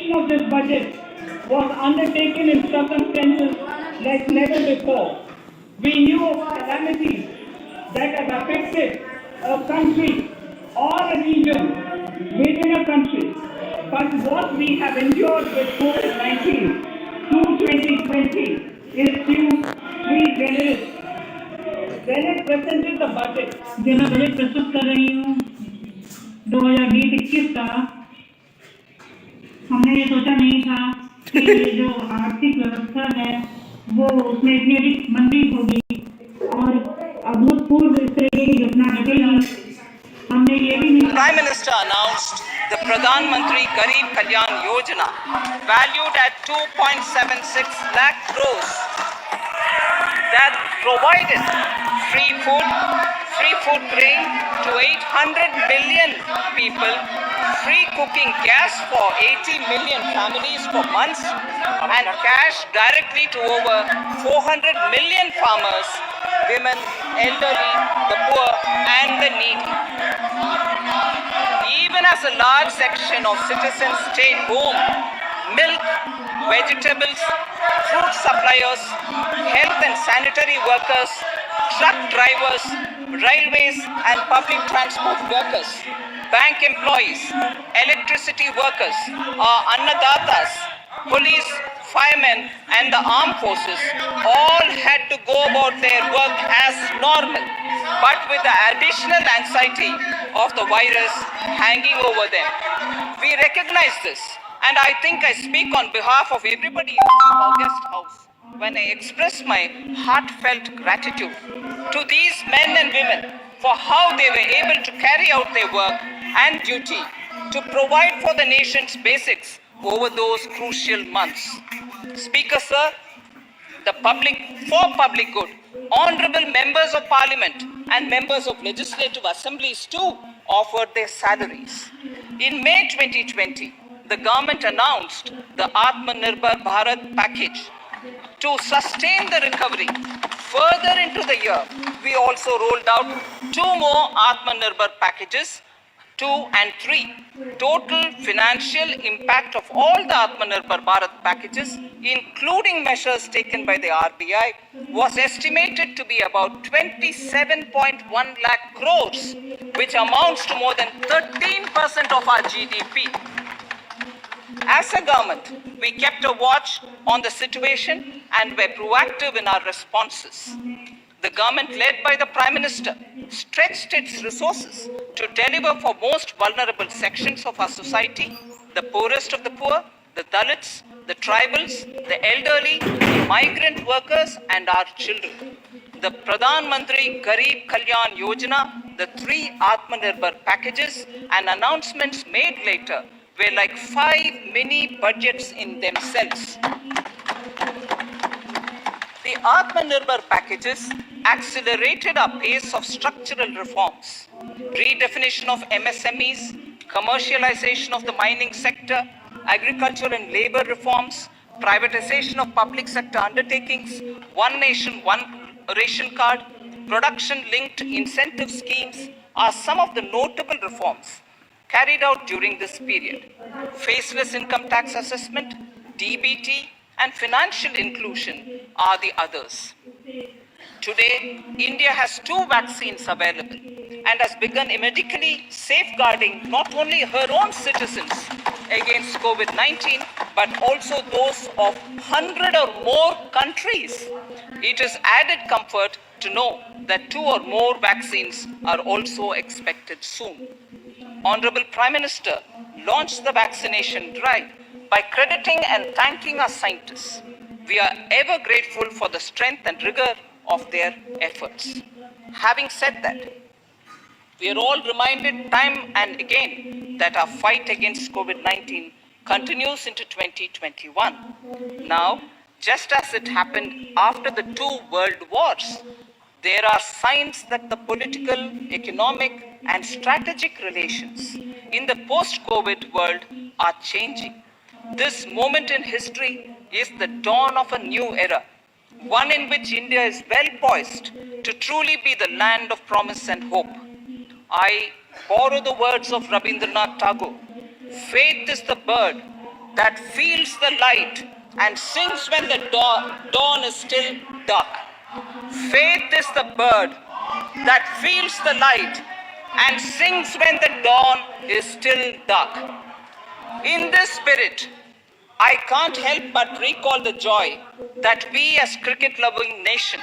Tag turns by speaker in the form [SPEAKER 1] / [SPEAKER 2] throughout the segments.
[SPEAKER 1] execution of this budget was undertaken in circumstances like never before. We knew of calamities that have affected a country or a region within a country. But what we have endured with COVID-19 through 2020 is due three benefits. When it presented the budget, जो मैं budget प्रस्तुत कर रही हूँ 2020-21 का, हमने ये सोचा नहीं था कि ये जो आर्थिक व्यवस्था है वो उसमें इतनी अधिक मंदी होगी और अभूतपूर्व इस तरह की घटना घटेगी। हमने ये भी नहीं।
[SPEAKER 2] Prime Minister announced the Pradhan Mantri Garib Kalyan Yojana, valued at 2.76 lakh crores, that provided free food grain to 800 million people, free cooking gas for 80 million families for months, and cash directly to over 400 million farmers, women, elderly, the poor, and the needy. Even as a large section of citizens stayed home, milk, vegetables, fruit suppliers, health and sanitary workers, truck drivers, railways and public transport workers, bank employees, electricity workers, annadatas, police, firemen and the armed forces all had to go about their work as normal, but with the additional anxiety of the virus hanging over them. We recognize this, and I think I speak on behalf of everybody in this august house when I express my heartfelt gratitude to these men and women for how they were able to carry out their work and duty to provide for the nation's basics over those crucial months. Speaker, sir, for public good, honorable members of parliament and members of legislative assemblies too offered their salaries. In May 2020, the government announced the Atmanirbhar Bharat package. To sustain the recovery further into the year, we also rolled out two more Atmanirbhar packages, 2 and 3. Total financial impact of all the Atmanirbhar Bharat packages, including measures taken by the RBI, was estimated to be about 27.1 lakh crores, which amounts to more than 13% of our GDP. As a government, we kept a watch on the situation and were proactive in our responses. The government, led by the Prime Minister, stretched its resources to deliver for most vulnerable sections of our society, the poorest of the poor, the Dalits, the tribals, the elderly, the migrant workers, and our children. The Pradhan Mantri Garib Kalyan Yojana, the 3 Atmanirbhar packages, and announcements made later were like 5 mini budgets in themselves. The Atmanirbhar packages accelerated our pace of structural reforms, redefinition of MSMEs, commercialization of the mining sector, agriculture and labor reforms, privatization of public sector undertakings, One Nation, One Ration card, production-linked incentive schemes are some of the notable reforms carried out during this period. Faceless income tax assessment, DBT, and financial inclusion are the others. Today, India has 2 vaccines available and has begun medically safeguarding not only her own citizens against COVID-19, but also those of 100 or more countries. It is added comfort to know that 2 or more vaccines are also expected soon. Honorable Prime Minister launched the vaccination drive by crediting and thanking our scientists. We are ever grateful for the strength and rigor of their efforts. Having said that, we are all reminded time and again that our fight against COVID-19 continues into 2021. Now, just as it happened after the 2 world wars, there are signs that the political, economic, and strategic relations in the post-COVID world are changing. This moment in history is the dawn of a new era, one in which India is well poised to truly be the land of promise and hope. I borrow the words of Rabindranath Tagore: faith is the bird that feels the light and sings when the dawn is still dark. Faith is the bird that feels the light and sings when the dawn is still dark. In this spirit, I can't help but recall the joy that we as cricket-loving nation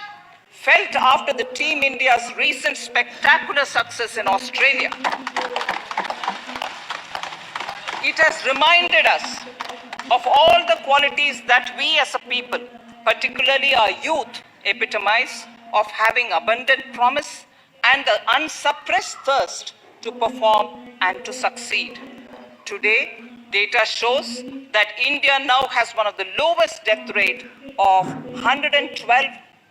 [SPEAKER 2] felt after the Team India's recent spectacular success in Australia. It has reminded us of all the qualities that we as a people, particularly our youth, epitomize of having abundant promise and the unsuppressed thirst to perform and to succeed. Today, data shows that India now has one of the lowest death rate of 112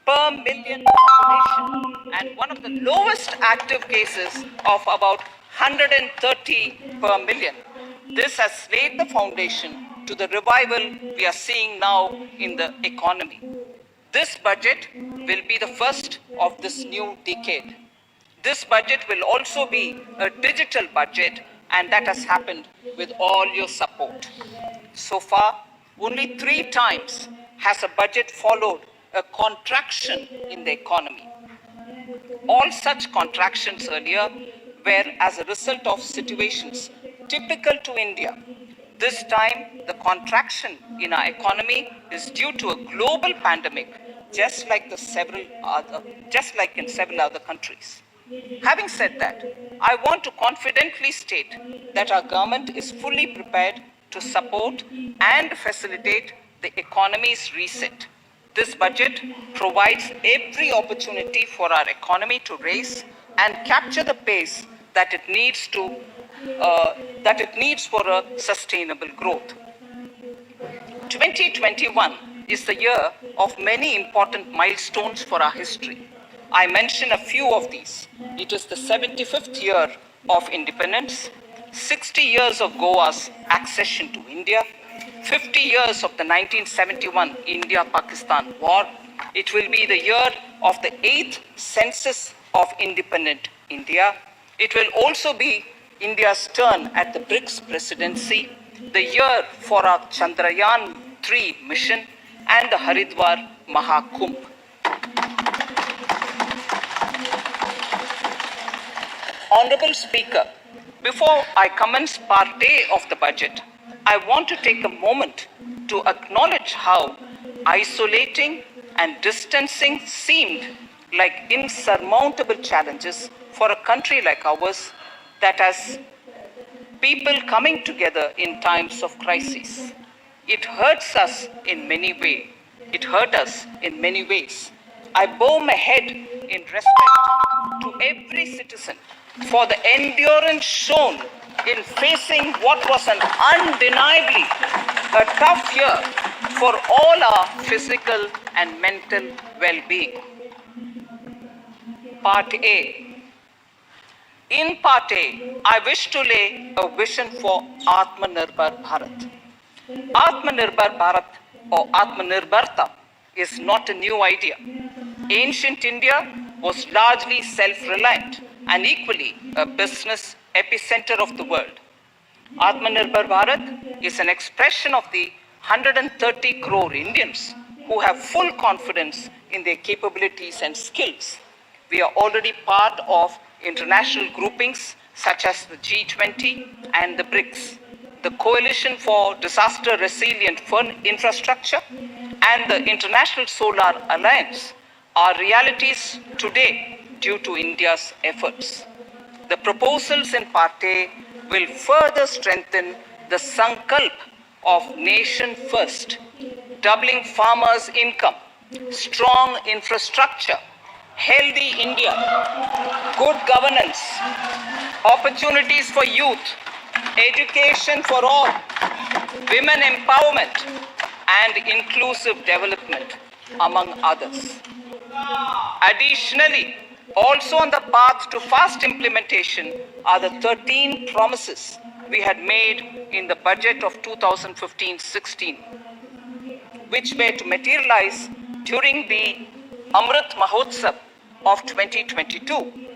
[SPEAKER 2] per million population and one of the lowest active cases of about 130 per million. This has laid the foundation to the revival we are seeing now in the economy. This budget will be the first of this new decade. This budget will also be a digital budget, and that has happened with all your support. So far, only 3 times has a budget followed a contraction in the economy. All such contractions earlier were as a result of situations typical to India. This time, the contraction in our economy is due to a global pandemic, just like in several other countries. Having said that, I want to confidently state that our government is fully prepared to support and facilitate the economy's reset. This budget provides every opportunity for our economy to raise and capture the pace that it needs for a sustainable growth. 2021 is the year of many important milestones for our history. I mention a few of these. It is the 75th year of independence, 60 years of Goa's accession to India, 50 years of the 1971 India-Pakistan War. It will be the year of the 8th census of independent India. It will also be India's turn at the BRICS presidency, the year for our Chandrayaan-3 mission, and the Haridwar Mahakumbh. Honorable Speaker, before I commence part A of the budget, I want to take a moment to acknowledge how isolating and distancing seemed like insurmountable challenges for a country like ours that has people coming together in times of crisis. It hurts us in many ways. It hurt us in many ways. I bow my head in respect to every citizen for the endurance shown in facing what was an undeniably a tough year for all our physical and mental well-being. Part A. In Part A, I wish to lay a vision for Atmanirbhar Bharat. Atmanirbhar Bharat or Atmanirbharta is not a new idea. Ancient India was largely self-reliant and equally a business epicenter of the world. Atmanirbhar Bharat is an expression of the 130 crore Indians who have full confidence in their capabilities and skills. We are already part of international groupings such as the G20 and the BRICS, the Coalition for Disaster Resilient Infrastructure, and the International Solar Alliance are realities today due to India's efforts. The proposals in Part A will further strengthen the sankalp of nation first, doubling farmers' income, strong infrastructure, healthy India, good governance, opportunities for youth, education for all, women empowerment, and inclusive development, among others. Additionally, also on the path to fast implementation are the 13 promises we had made in the budget of 2015-16, which were to materialize during the Amrit Mahotsav of 2022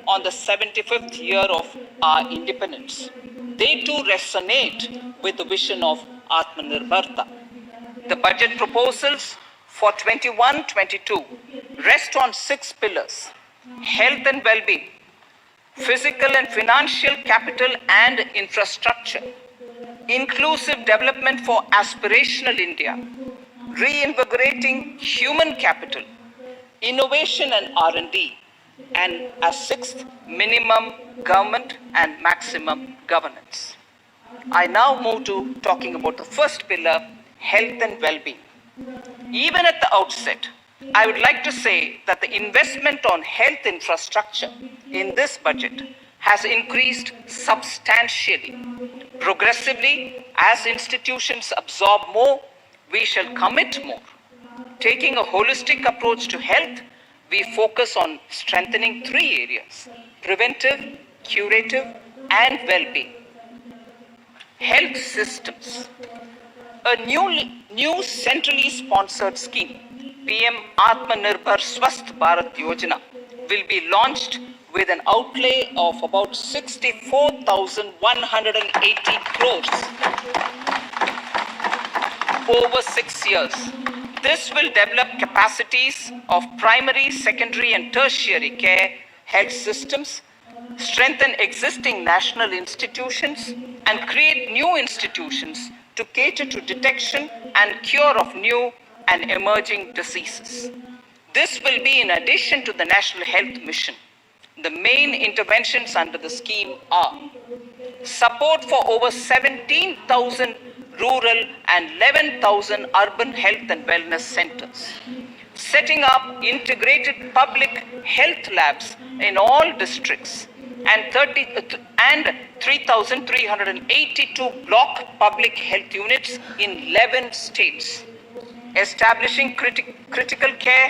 [SPEAKER 2] on the 75th year of our independence. They too resonate with the vision of Atmanirbharta. The budget proposals for 21-22 rest on 6 pillars: health and well-being, physical and financial capital and infrastructure, inclusive development for aspirational India, reinvigorating human capital, innovation and R&D, and as sixth, minimum government and maximum governance. I now move to talking about the first pillar, health and well-being. Even at the outset, I would like to say that the investment on health infrastructure in this budget has increased substantially. Progressively, as institutions absorb more, we shall commit more. Taking a holistic approach to health, we focus on strengthening 3 areas: preventive, curative, and well-being. Health systems. A new centrally sponsored scheme, PM Atmanirbhar Swasth Bharat Yojana, will be launched with an outlay of about 64,180 crores over 6 years. This will develop capacities of primary, secondary, and tertiary care health systems, strengthen existing national institutions, and create new institutions to cater to detection and cure of new and emerging diseases. This will be in addition to the National Health Mission. The main interventions under the scheme are support for over 17,000 rural and 11,000 urban health and wellness centers, setting up integrated public health labs in all districts, and 3,382 block public health units in 11 states, establishing critical care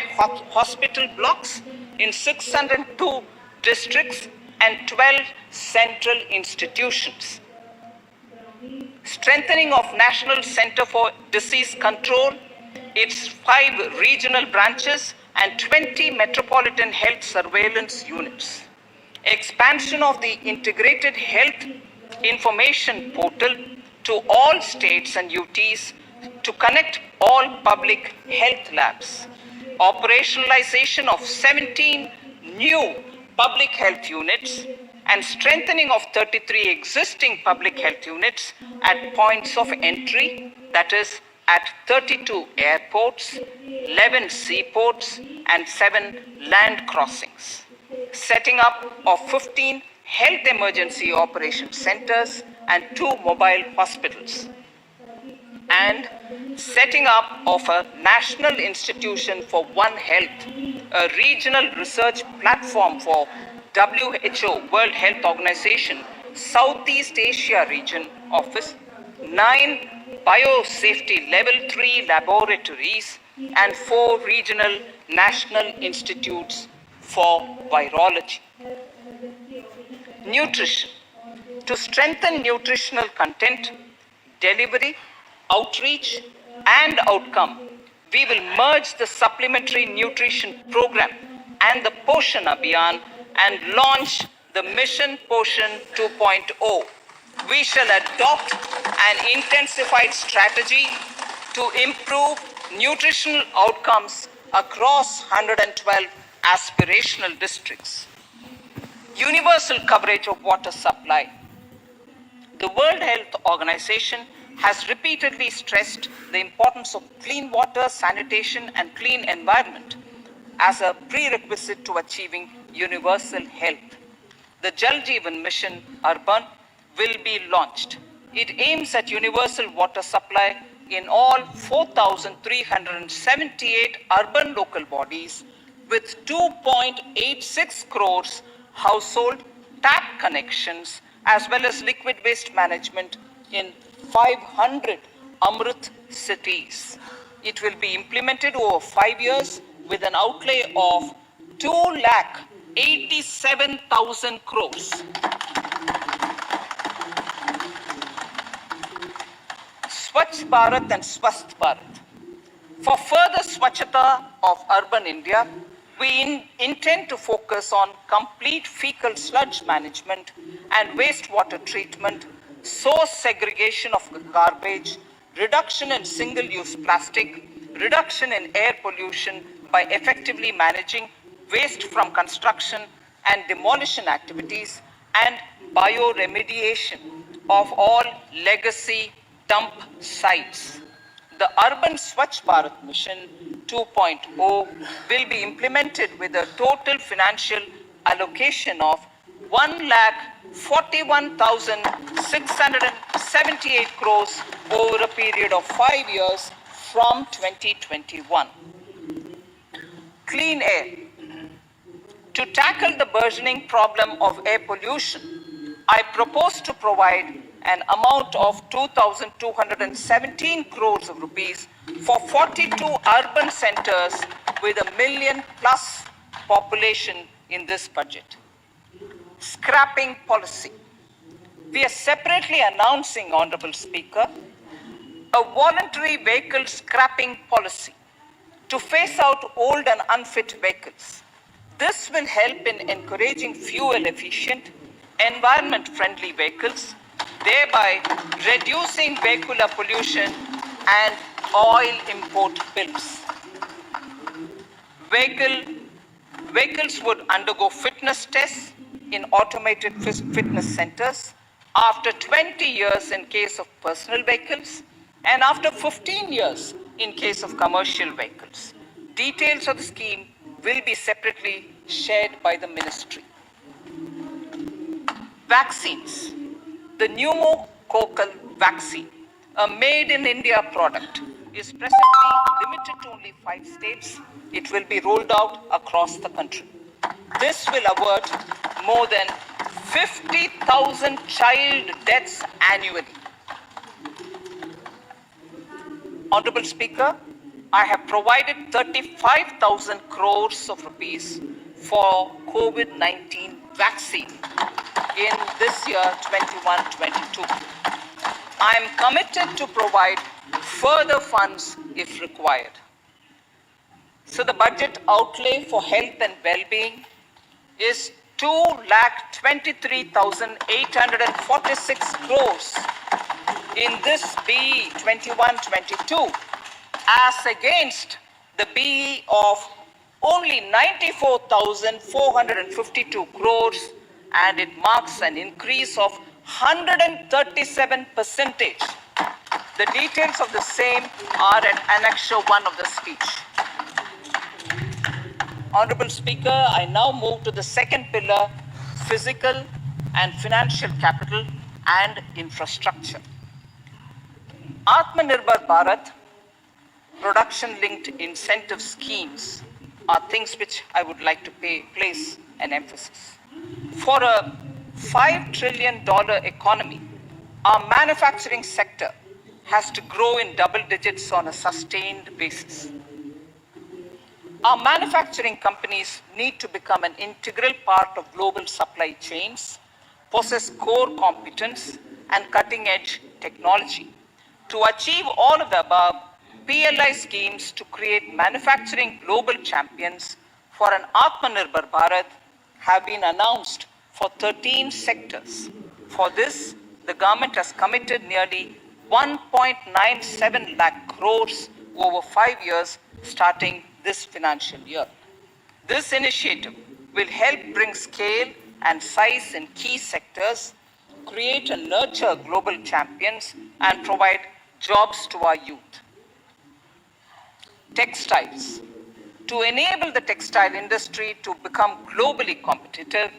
[SPEAKER 2] hospital blocks in 602 districts and 12 central institutions. Strengthening of National Center for Disease Control, its 5 regional branches and 20 metropolitan health surveillance units. Expansion of the integrated health information portal to all states and UTs to connect all public health labs. Operationalization of 17 new public health units and strengthening of 33 existing public health units at points of entry, that is, at 32 airports, 11 seaports, and 7 land crossings. Setting up of 15 health emergency operation centers and 2 mobile hospitals. And setting up of a national institution for One Health, a regional research platform for WHO, World Health Organization, Southeast Asia region office, 9 biosafety level 3 laboratories, and 4 regional national institutes for virology. Nutrition. To strengthen nutritional content, delivery, outreach, and outcome, we will merge the supplementary nutrition program and the Poshan Abhiyan and launch the Mission Poshan 2.0. We shall adopt an intensified strategy to improve nutritional outcomes across 112 aspirational districts. Universal coverage of water supply. The World Health Organization has repeatedly stressed the importance of clean water, sanitation, and clean environment as a prerequisite to achieving universal health. The Jal Jeevan Mission Urban will be launched. It aims at universal water supply in all 4,378 urban local bodies with 2.86 crores household tap connections, as well as liquid waste management in 500 Amrit cities. It will be implemented over 5 years with an outlay of 2,87,000 crores. Swachh Bharat and Swasth Bharat. For further Swachhata of urban India, we intend to focus on complete fecal sludge management and wastewater treatment, source segregation of garbage, reduction in single-use plastic, reduction in air pollution by effectively managing waste from construction and demolition activities, and bioremediation of all legacy dump sites. The Urban Swachh Bharat Mission 2.0 will be implemented with a total financial allocation of 1,41,678 crores over a period of 5 years from 2021. Clean air. To tackle the burgeoning problem of air pollution, I propose to provide an amount of 2,217 crores of rupees for 42 urban centers with a million plus population in this budget. Scrapping policy. We are separately announcing, Honorable Speaker, a voluntary vehicle scrapping policy to phase out old and unfit vehicles. This will help in encouraging fuel-efficient, environment-friendly vehicles, thereby reducing vehicular pollution and oil import bills. Vehicles would undergo fitness tests in automated fitness centers after 20 years in case of personal vehicles and after 15 years in case of commercial vehicles. Details of the scheme will be separately shared by the ministry. Vaccines. The pneumococcal vaccine, a made-in-India product, is presently limited to only 5 states. It will be rolled out across the country. This will avert more than 50,000 child deaths annually. Honorable Speaker, I have provided 35,000 crores of rupees for COVID-19 vaccine in this year 21-22. I am committed to provide further funds if required. So the budget outlay for health and well-being is 2,23,846 crores in this BE 21-22 as against the BE of only 94,452 crores, and it marks an increase of 137%. The details of the same are at Annexure 1 of the speech. Honorable Speaker, I now move to the second pillar, physical and financial capital and infrastructure. Atmanirbhar Bharat, production-linked incentive schemes are things which I would like to place an emphasis. For a $5 trillion economy, our manufacturing sector has to grow in double digits on a sustained basis. Our manufacturing companies need to become an integral part of global supply chains, possess core competence and cutting-edge technology. To achieve all of the above, PLI schemes to create manufacturing global champions for an Atmanirbhar Bharat have been announced for 13 sectors. For this, the government has committed nearly 1.97 lakh crores over 5 years starting this financial year. This initiative will help bring scale and size in key sectors, create and nurture global champions, and provide jobs to our youth. Textiles. To enable the textile industry to become globally competitive,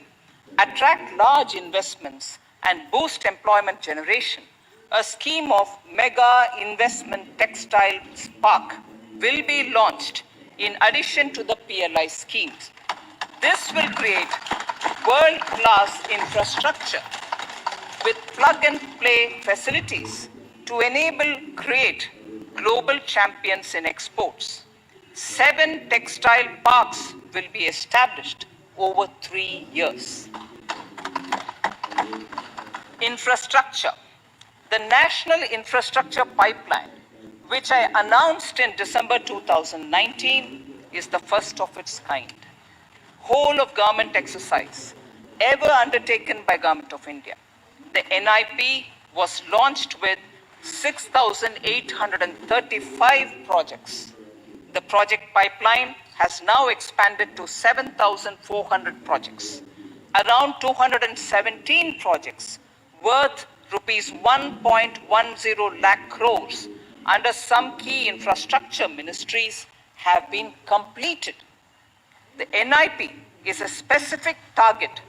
[SPEAKER 2] attract large investments, and boost employment generation, a scheme of Mega Investment Textile Park will be launched in addition to the PLI schemes. This will create world-class infrastructure with plug-and-play facilities to create global champions in exports. 7 textile parks will be established over 3 years. Infrastructure. The National Infrastructure Pipeline, which I announced in December 2019, is the first of its kind. Whole of government exercise ever undertaken by Government of India. The NIP was launched with 6,835 projects. The project pipeline has now expanded to 7,400 projects. Around 217 projects worth rupees 1.10 lakh crores under some key infrastructure ministries have been completed. The NIP is a specific target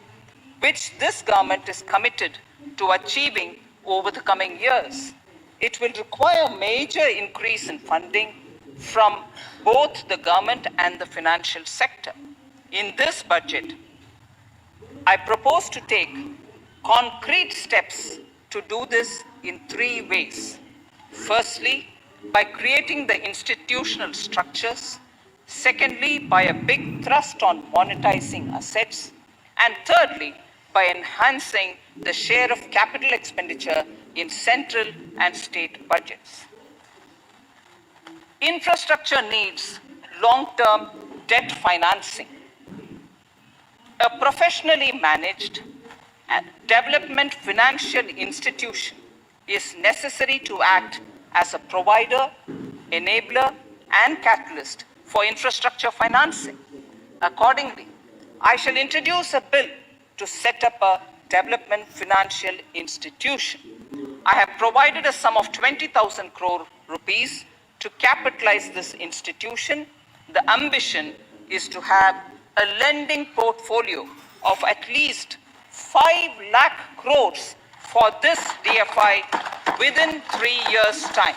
[SPEAKER 2] which this government is committed to achieving over the coming years. It will require a major increase in funding from both the government and the financial sector. In this budget, I propose to take concrete steps to do this in 3 ways. Firstly, by creating the institutional structures. Secondly, by a big thrust on monetizing assets. And thirdly, by enhancing the share of capital expenditure in central and state budgets. Infrastructure needs long-term debt financing. A professionally managed development financial institution is necessary to act as a provider, enabler, and catalyst for infrastructure financing. Accordingly, I shall introduce a bill to set up a development financial institution. I have provided a sum of 20,000 crore rupees to capitalize this institution. The ambition is to have a lending portfolio of at least 5 lakh crores for this DFI within 3 years' time.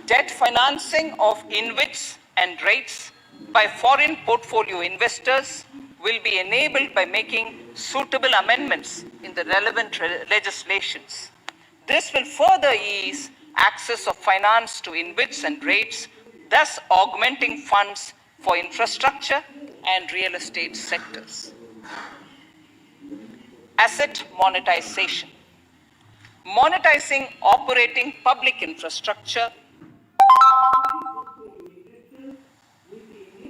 [SPEAKER 2] Debt financing of InvITs and rates by foreign portfolio investors will be enabled by making suitable amendments in the relevant legislations. This will further ease access of finance to InvITs and rates, thus augmenting funds for infrastructure and real estate sectors. Asset monetization. Monetizing operating public infrastructure.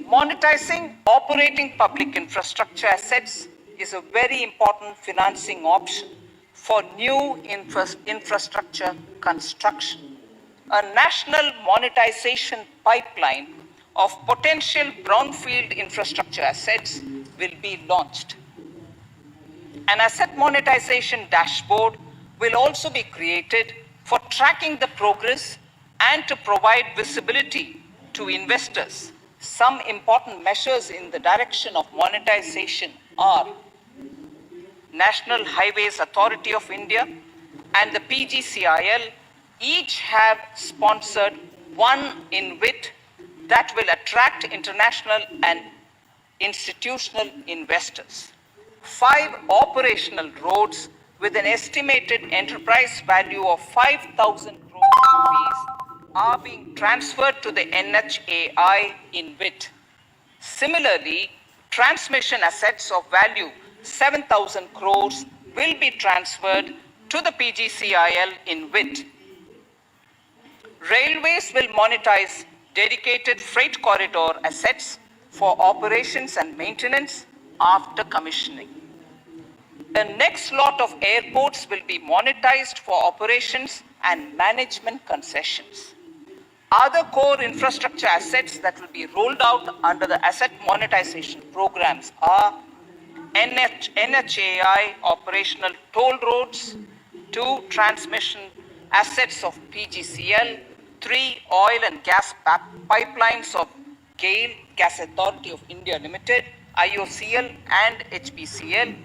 [SPEAKER 2] Monetizing operating public infrastructure assets is a very important financing option for new infrastructure construction. A national monetization pipeline of potential brownfield infrastructure assets will be launched. An asset monetization dashboard will also be created for tracking the progress and to provide visibility to investors. Some important measures in the direction of monetization are National Highways Authority of India and the PGCIL each have sponsored one InvIT that will attract international and institutional investors. 5 operational roads with an estimated enterprise value of 5,000 crore rupees are being transferred to the NHAI InvIT. Similarly, transmission assets of value 7,000 crores will be transferred to the PGCIL InvIT. Railways will monetize dedicated freight corridor assets for operations and maintenance after commissioning. The next lot of airports will be monetized for operations and management concessions. Other core infrastructure assets that will be rolled out under the asset monetization programs are NHAI operational toll roads, 2 transmission assets of PGCL, 3 oil and gas pipelines of GAIL, Gas Authority of India Limited, IOCL and HPCL,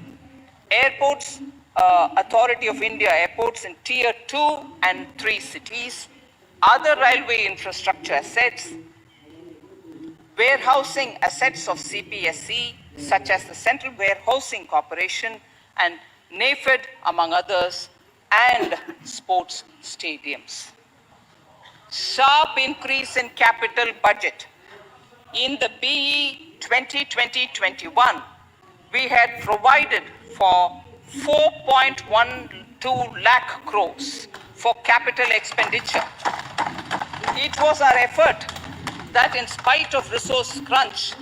[SPEAKER 2] airports, Authority of India airports in tier 2 and 3 cities, other railway infrastructure assets, warehousing assets of CPSE such as the Central Warehousing Corporation and NAFED among others, and sports stadiums. Sharp increase in capital budget. In the BE 2020-21, we had provided for 4.12 lakh crores for capital expenditure. It was our effort that in spite of resource crunch,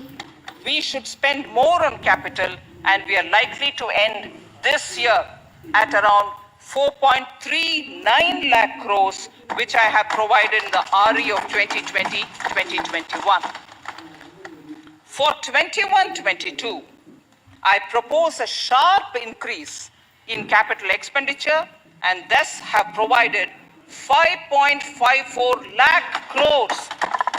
[SPEAKER 2] we should spend more on capital, and we are likely to end this year at around 4.39 lakh crores, which I have provided in the RE of 2020-2021. For 21-22, I propose a sharp increase in capital expenditure and thus have provided 5.54 lakh crores,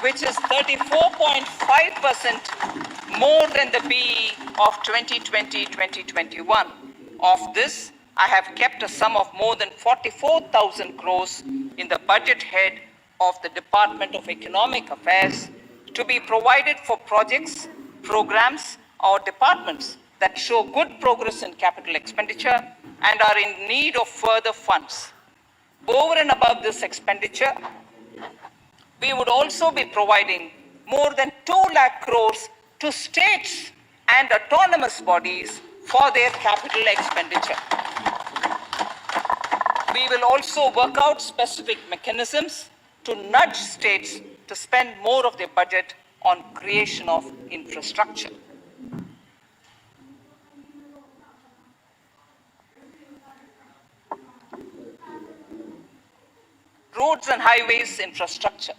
[SPEAKER 2] which is 34.5% more than the BE of 2020-2021. Of this, I have kept a sum of more than 44,000 crores in the budget head of the Department of Economic Affairs to be provided for projects, programs, or departments that show good progress in capital expenditure and are in need of further funds. Over and above this expenditure, we would also be providing more than 2 lakh crores to states and autonomous bodies for their capital expenditure. We will also work out specific mechanisms to nudge states to spend more of their budget on creation of infrastructure. Roads and highways infrastructure.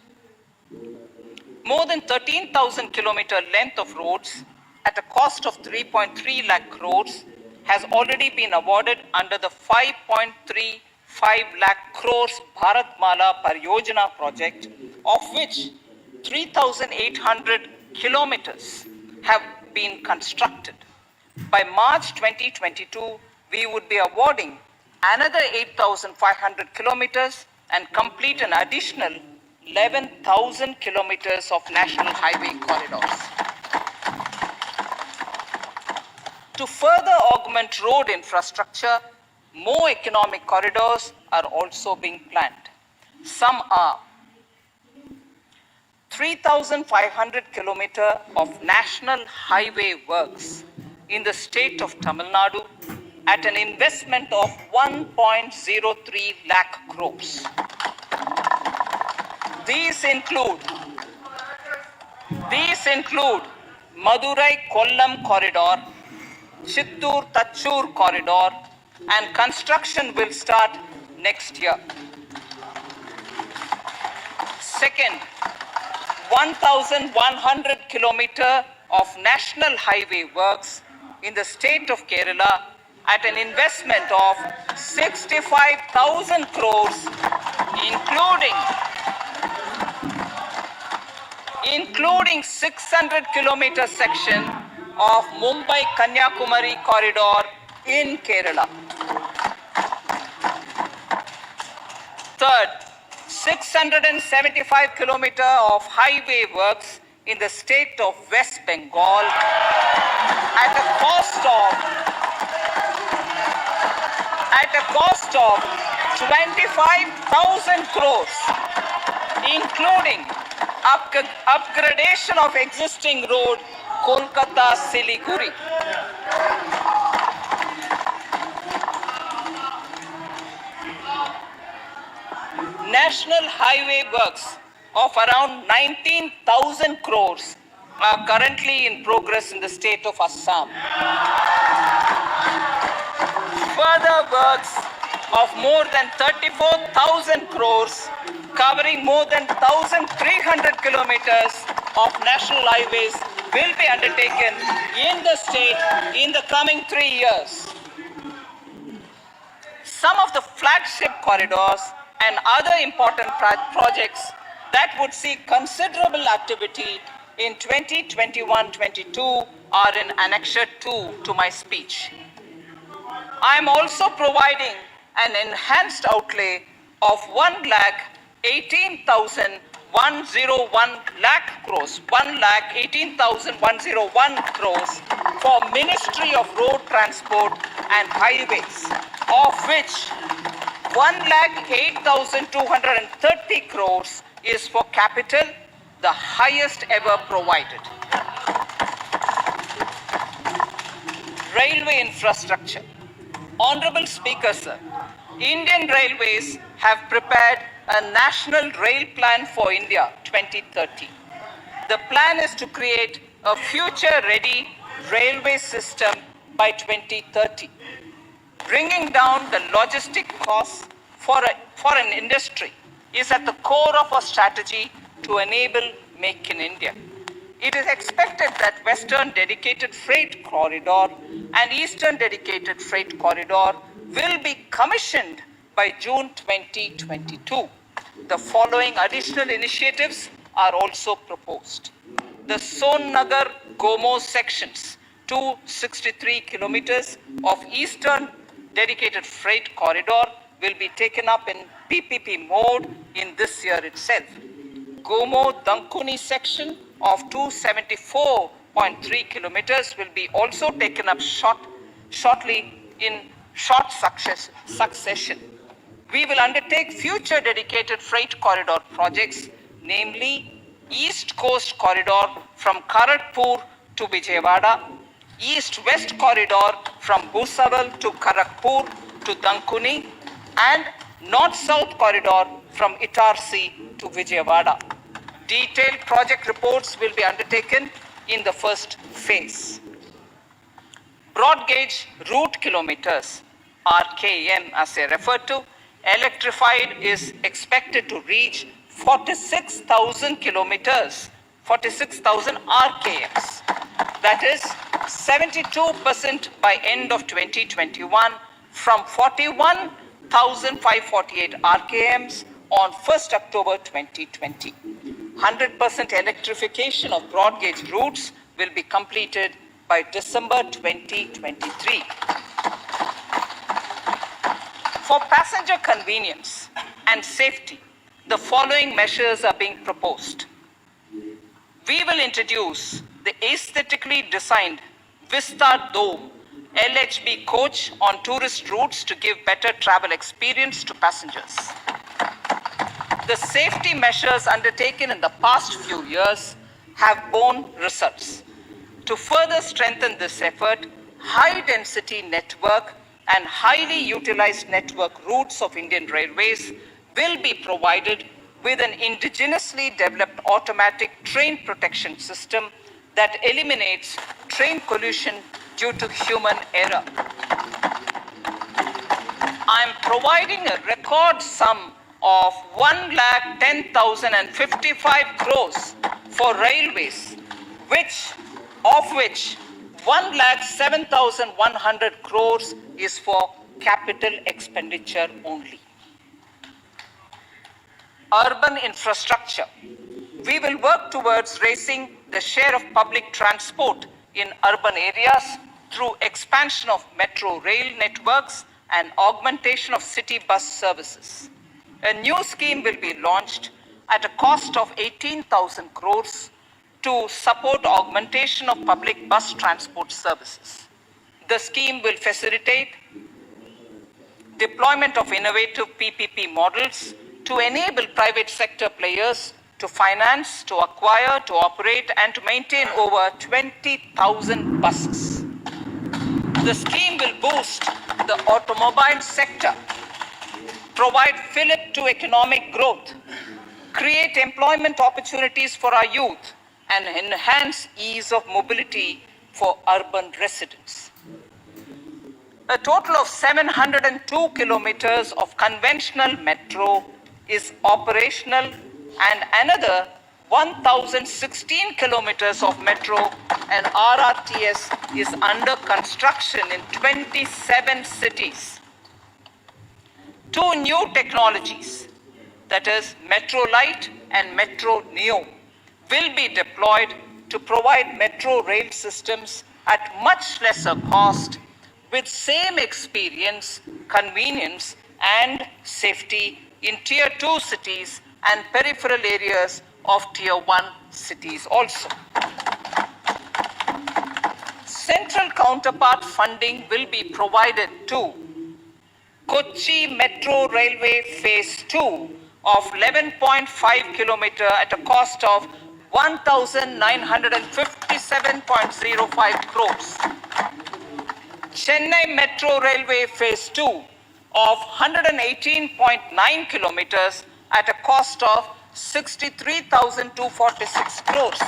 [SPEAKER 2] More than 13,000 kilometer length of roads at a cost of 3.3 lakh crores has already been awarded under the 5.35 lakh crores Bharatmala Pariyojana project, of which 3,800 kilometers have been constructed. By March 2022, we would be awarding another 8,500 kilometers and complete an additional 11,000 kilometers of national highway corridors. To further augment road infrastructure, more economic corridors are also being planned. Some are 3,500 kilometers of national highway works in the state of Tamil Nadu at an investment of 1.03 lakh crores. These include Madurai-Kollam corridor, Chittoor-Tachur corridor, and construction will start next year. Second, 1,100 kilometers of national highway works in the state of Kerala at an investment of 65,000 crores, including 600 kilometer section of Mumbai-Kanyakumari corridor in Kerala. Third, 675 kilometer of highway works in the state of West Bengal at a cost of 25,000 crores, including upgradation of existing road Kolkata-Siliguri. National highway works of around 19,000 crores are currently in progress in the state of Assam. Further works of more than 34,000 crores covering more than 1,300 kilometers of national highways will be undertaken in the state in the coming 3 years. Some of the flagship corridors and other important projects that would see considerable activity in 2021-22 are in Annexure 2 to my speech. I am also providing an enhanced outlay of 1,18,101 crores for Ministry of Road Transport and Highways, of which 1,08,230 crores is for capital, the highest ever provided. Railway infrastructure. Honorable Speaker, sir, Indian Railways have prepared a National Rail Plan for India 2030. The plan is to create a future-ready railway system by 2030. Bringing down the logistic costs for an industry is at the core of our strategy to enable Make in India. It is expected that Western Dedicated Freight Corridor and Eastern Dedicated Freight Corridor will be commissioned by June 2022. The following additional initiatives are also proposed. The Sonnagar Gomo sections, 263 kilometers of Eastern Dedicated Freight Corridor, will be taken up in PPP mode in this year itself. Gomo Dankuni section of 274.3 kilometers will be also taken up shortly in short succession. We will undertake future dedicated freight corridor projects, namely East Coast Corridor from Kharagpur to Vijayawada, East-West Corridor from Bhusaval to Kharagpur to Dankuni, and North-South Corridor from Itarsi to Vijayawada. Detailed project reports will be undertaken in the first phase. Broad gauge route kilometers, RKM as they refer to, electrified is expected to reach 46,000 kilometers, 46,000 RKMs. That is 72% by end of 2021 from 41,548 RKMs on 1st October 2020. 100% electrification of broad gauge routes will be completed by December 2023. For passenger convenience and safety, the following measures are being proposed. We will introduce the aesthetically designed Vista Dome LHB coach on tourist routes to give better travel experience to passengers. The safety measures undertaken in the past few years have borne results. To further strengthen this effort, high-density network and highly utilized network routes of Indian Railways will be provided with an indigenously developed automatic train protection system that eliminates train collision due to human error. I am providing a record sum of 1,10,055 crores for railways, of which 1,07,100 crores is for capital expenditure only. Urban infrastructure. We will work towards raising the share of public transport in urban areas through expansion of metro rail networks and augmentation of city bus services. A new scheme will be launched at a cost of 18,000 crores to support augmentation of public bus transport services. The scheme will facilitate deployment of innovative PPP models to enable private sector players to finance, to acquire, to operate, and to maintain over 20,000 buses. The scheme will boost the automobile sector, provide fillip to economic growth, create employment opportunities for our youth, and enhance ease of mobility for urban residents. A total of 702 kilometers of conventional metro is operational, and another 1,016 kilometers of metro and RRTS is under construction in 27 cities. Two new technologies, that is Metro Light and Metro Neo, will be deployed to provide metro rail systems at much lesser cost with same experience, convenience, and safety in Tier 2 cities and peripheral areas of Tier 1 cities also. Central counterpart funding will be provided to Kochi Metro Railway Phase 2 of 11.5 kilometer at a cost of 1,957.05 crores. Chennai Metro Railway Phase 2 of 118.9 kilometers at a cost of 63,246 crores.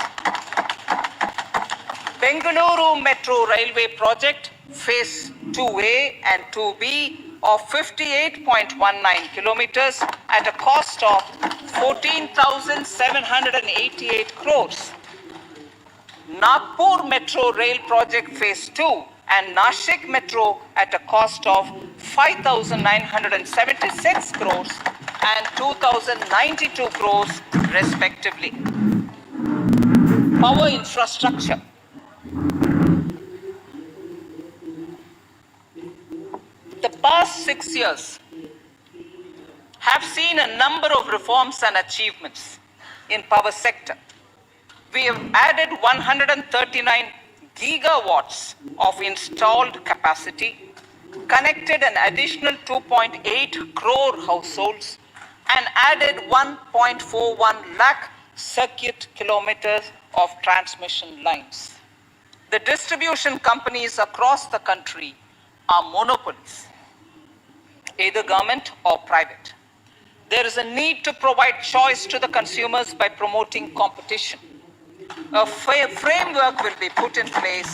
[SPEAKER 2] Bengaluru Metro Railway project Phase 2A and 2B of 58.19 kilometers at a cost of 14,788 crores. Nagpur Metro Rail Project Phase 2 and Nashik Metro at a cost of 5,976 crores and 2,092 crores respectively. Power infrastructure. The past 6 years have seen a number of reforms and achievements in power sector. We have added 139 gigawatts of installed capacity, connected an additional 2.8 crore households, and added 1.41 lakh circuit kilometers of transmission lines. The distribution companies across the country are monopolies, either government or private. There is a need to provide choice to the consumers by promoting competition. A framework will be put in place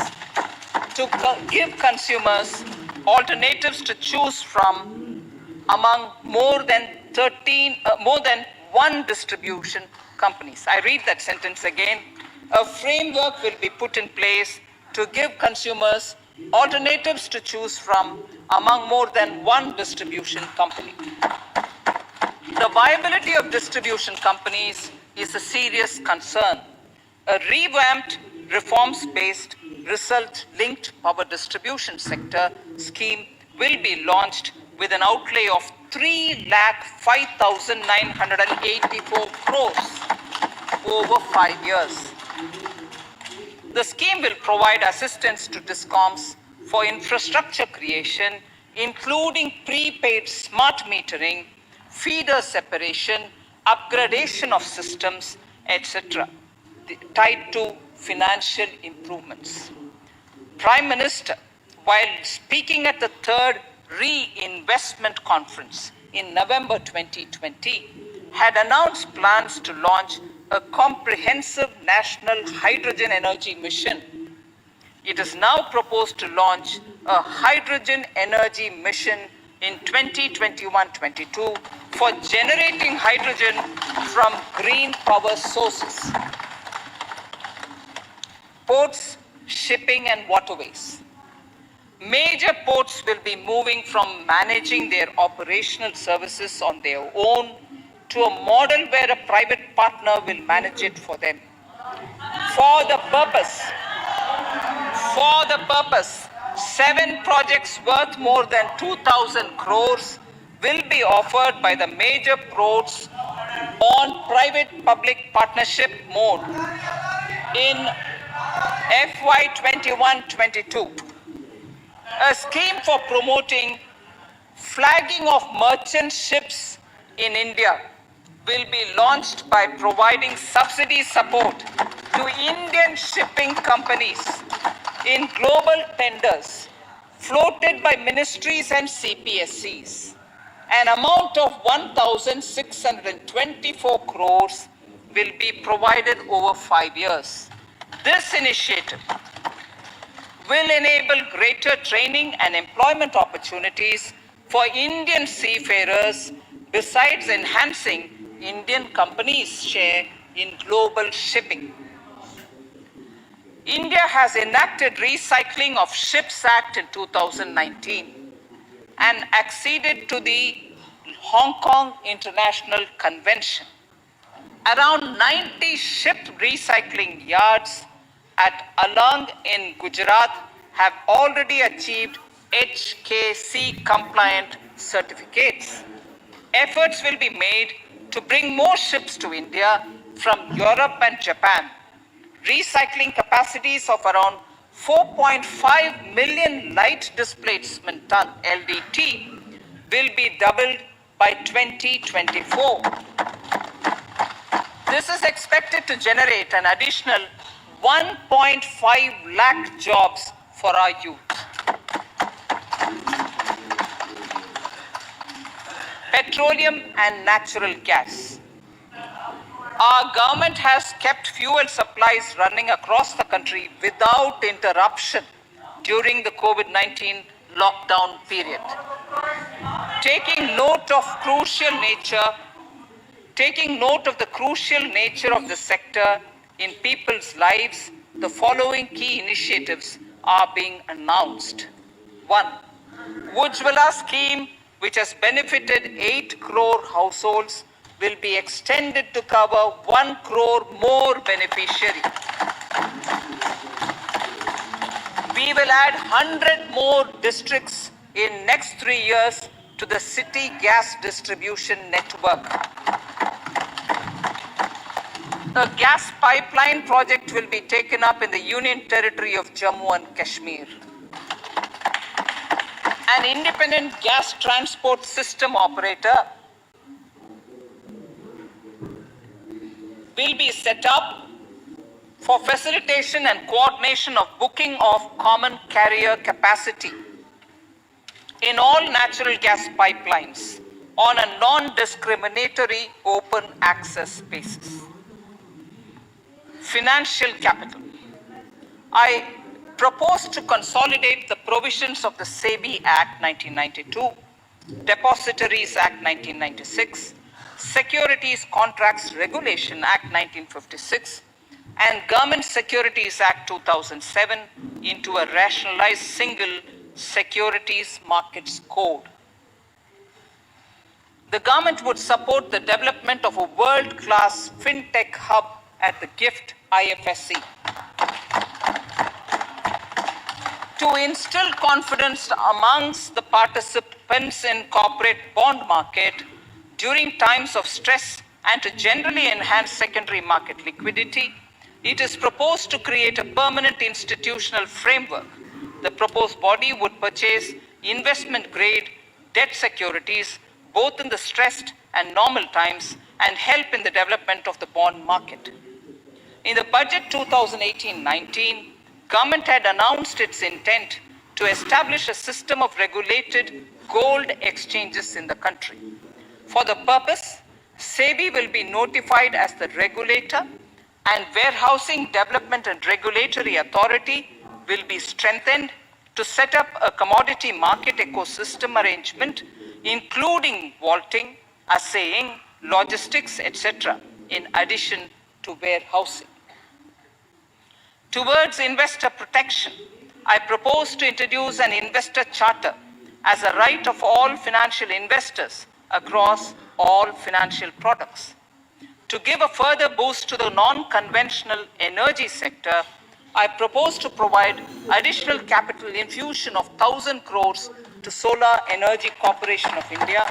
[SPEAKER 2] to give consumers alternatives to choose from among more than one distribution companies. I read that sentence again. A framework will be put in place to give consumers alternatives to choose from among more than one distribution company. The viability of distribution companies is a serious concern. A revamped, reforms-based, result-linked power distribution sector scheme will be launched with an outlay of 3,05,984 crores over 5 years. The scheme will provide assistance to DISCOMs for infrastructure creation, including prepaid smart metering, feeder separation, upgradation of systems, etc., tied to financial improvements. Prime Minister, while speaking at the third Reinvestment Conference in November 2020, had announced plans to launch a comprehensive national hydrogen energy mission. It is now proposed to launch a hydrogen energy mission in 2021-22 for generating hydrogen from green power sources. Ports, shipping and waterways. Major ports will be moving from managing their operational services on their own to a model where a private partner will manage it for them. For the purpose, 7 projects worth more than 2,000 crores will be offered by the major ports on private-public partnership mode in FY 21-22. A scheme for promoting flagging of merchant ships in India will be launched by providing subsidy support to Indian shipping companies in global tenders floated by ministries and CPSCs. An amount of 1,624 crores will be provided over 5 years. This initiative will enable greater training and employment opportunities for Indian seafarers, besides enhancing Indian companies' share in global shipping. India has enacted Recycling of Ships Act in 2019 and acceded to the Hong Kong International Convention. Around 90 ship recycling yards at Alang in Gujarat have already achieved HKC compliant certificates. Efforts will be made to bring more ships to India from Europe and Japan. Recycling capacities of around 4.5 million light displacement ton LDT will be doubled by 2024. This is expected to generate an additional 1.5 lakh jobs for our youth. Petroleum and natural gas. Our government has kept fuel supplies running across the country without interruption during the COVID-19 lockdown period. Taking note of the crucial nature of the sector in people's lives, the following key initiatives are being announced. 1. Ujjwala scheme, which has benefited 8 crore households, will be extended to cover 1 crore more beneficiaries. We will add 100 more districts in next 3 years to the city gas distribution network. A gas pipeline project will be taken up in the Union Territory of Jammu and Kashmir. An independent gas transport system operator will be set up for facilitation and coordination of booking of common carrier capacity in all natural gas pipelines on a non-discriminatory open access basis. Financial capital. I propose to consolidate the provisions of the SEBI Act 1992, Depositories Act 1996, Securities Contracts Regulation Act 1956, and Government Securities Act 2007 into a rationalized single Securities Markets Code. The government would support the development of a world-class fintech hub at the GIFT IFSC. To instill confidence amongst the participants in corporate bond market during times of stress and to generally enhance secondary market liquidity, it is proposed to create a permanent institutional framework. The proposed body would purchase investment-grade debt securities both in the stressed and normal times and help in the development of the bond market. In the budget 2018-19, government had announced its intent to establish a system of regulated gold exchanges in the country. For the purpose, SEBI will be notified as the regulator, and Warehousing Development and Regulatory Authority will be strengthened to set up a commodity market ecosystem arrangement, including vaulting, assaying, logistics, etc., in addition to warehousing. Towards investor protection, I propose to introduce an investor charter as a right of all financial investors across all financial products. To give a further boost to the non-conventional energy sector, I propose to provide additional capital infusion of 1,000 crores to Solar Energy Corporation of India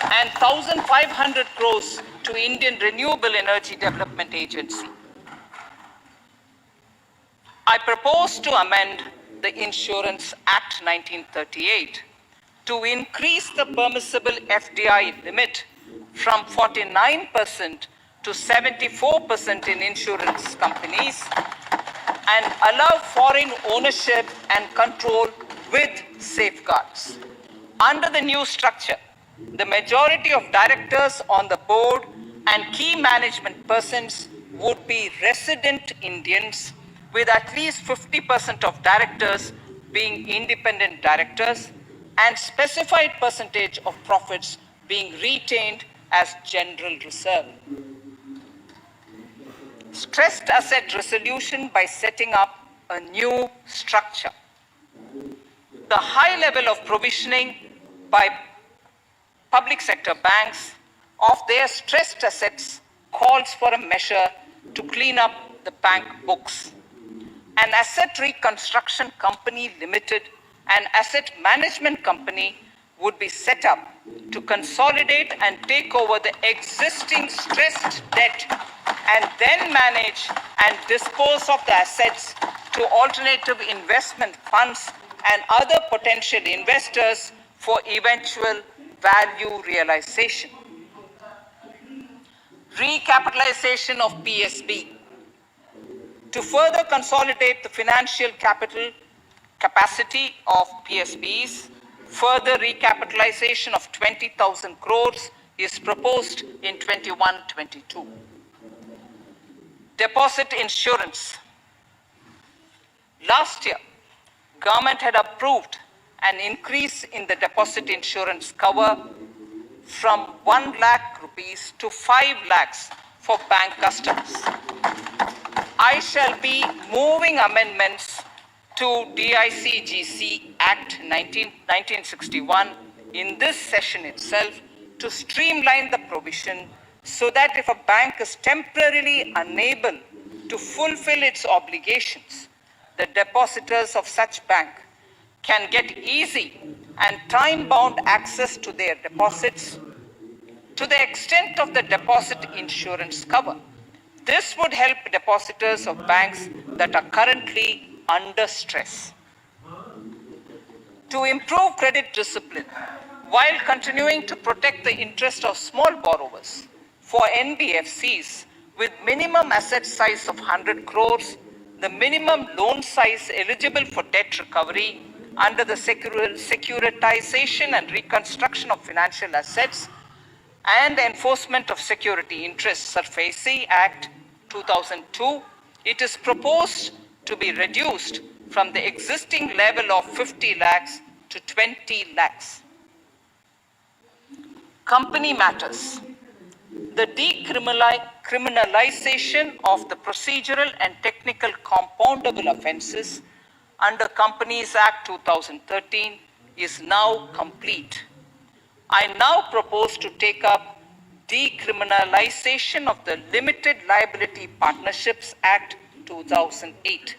[SPEAKER 2] and 1,500 crores to Indian Renewable Energy Development Agency. I propose to amend the Insurance Act 1938 to increase the permissible FDI limit from 49% to 74% in insurance companies and allow foreign ownership and control with safeguards. Under the new structure, the majority of directors on the board and key management persons would be resident Indians, with at least 50% of directors being independent directors and specified percentage of profits being retained as general reserve. Stressed asset resolution by setting up a new structure. The high level of provisioning by public sector banks of their stressed assets calls for a measure to clean up the bank books. An asset reconstruction company limited, an asset management company would be set up to consolidate and take over the existing stressed debt and then manage and dispose of the assets to alternative investment funds and other potential investors for eventual value realization. Recapitalization of PSB. To further consolidate the financial capital capacity of PSBs, further recapitalization of 20,000 crores is proposed in 21-22. Deposit insurance. Last year, government had approved an increase in the deposit insurance cover from 1 lakh rupees to 5 lakhs for bank customers. I shall be moving amendments to DICGC Act 1961 in this session itself to streamline the provision so that if a bank is temporarily unable to fulfill its obligations, the depositors of such bank can get easy and time-bound access to their deposits to the extent of the deposit insurance cover. This would help depositors of banks that are currently under stress. To improve credit discipline while continuing to protect the interest of small borrowers for NBFCs with minimum asset size of 100 crores, the minimum loan size eligible for debt recovery under the Securitization and Reconstruction of Financial Assets and Enforcement of Security Interests SARFAESI Act 2002, it is proposed to be reduced from the existing level of 50 lakhs to 20 lakhs. Company matters. The decriminalization of the procedural and technical compoundable offences under Companies Act 2013 is now complete. I now propose to take up decriminalization of the Limited Liability Partnerships Act 2008.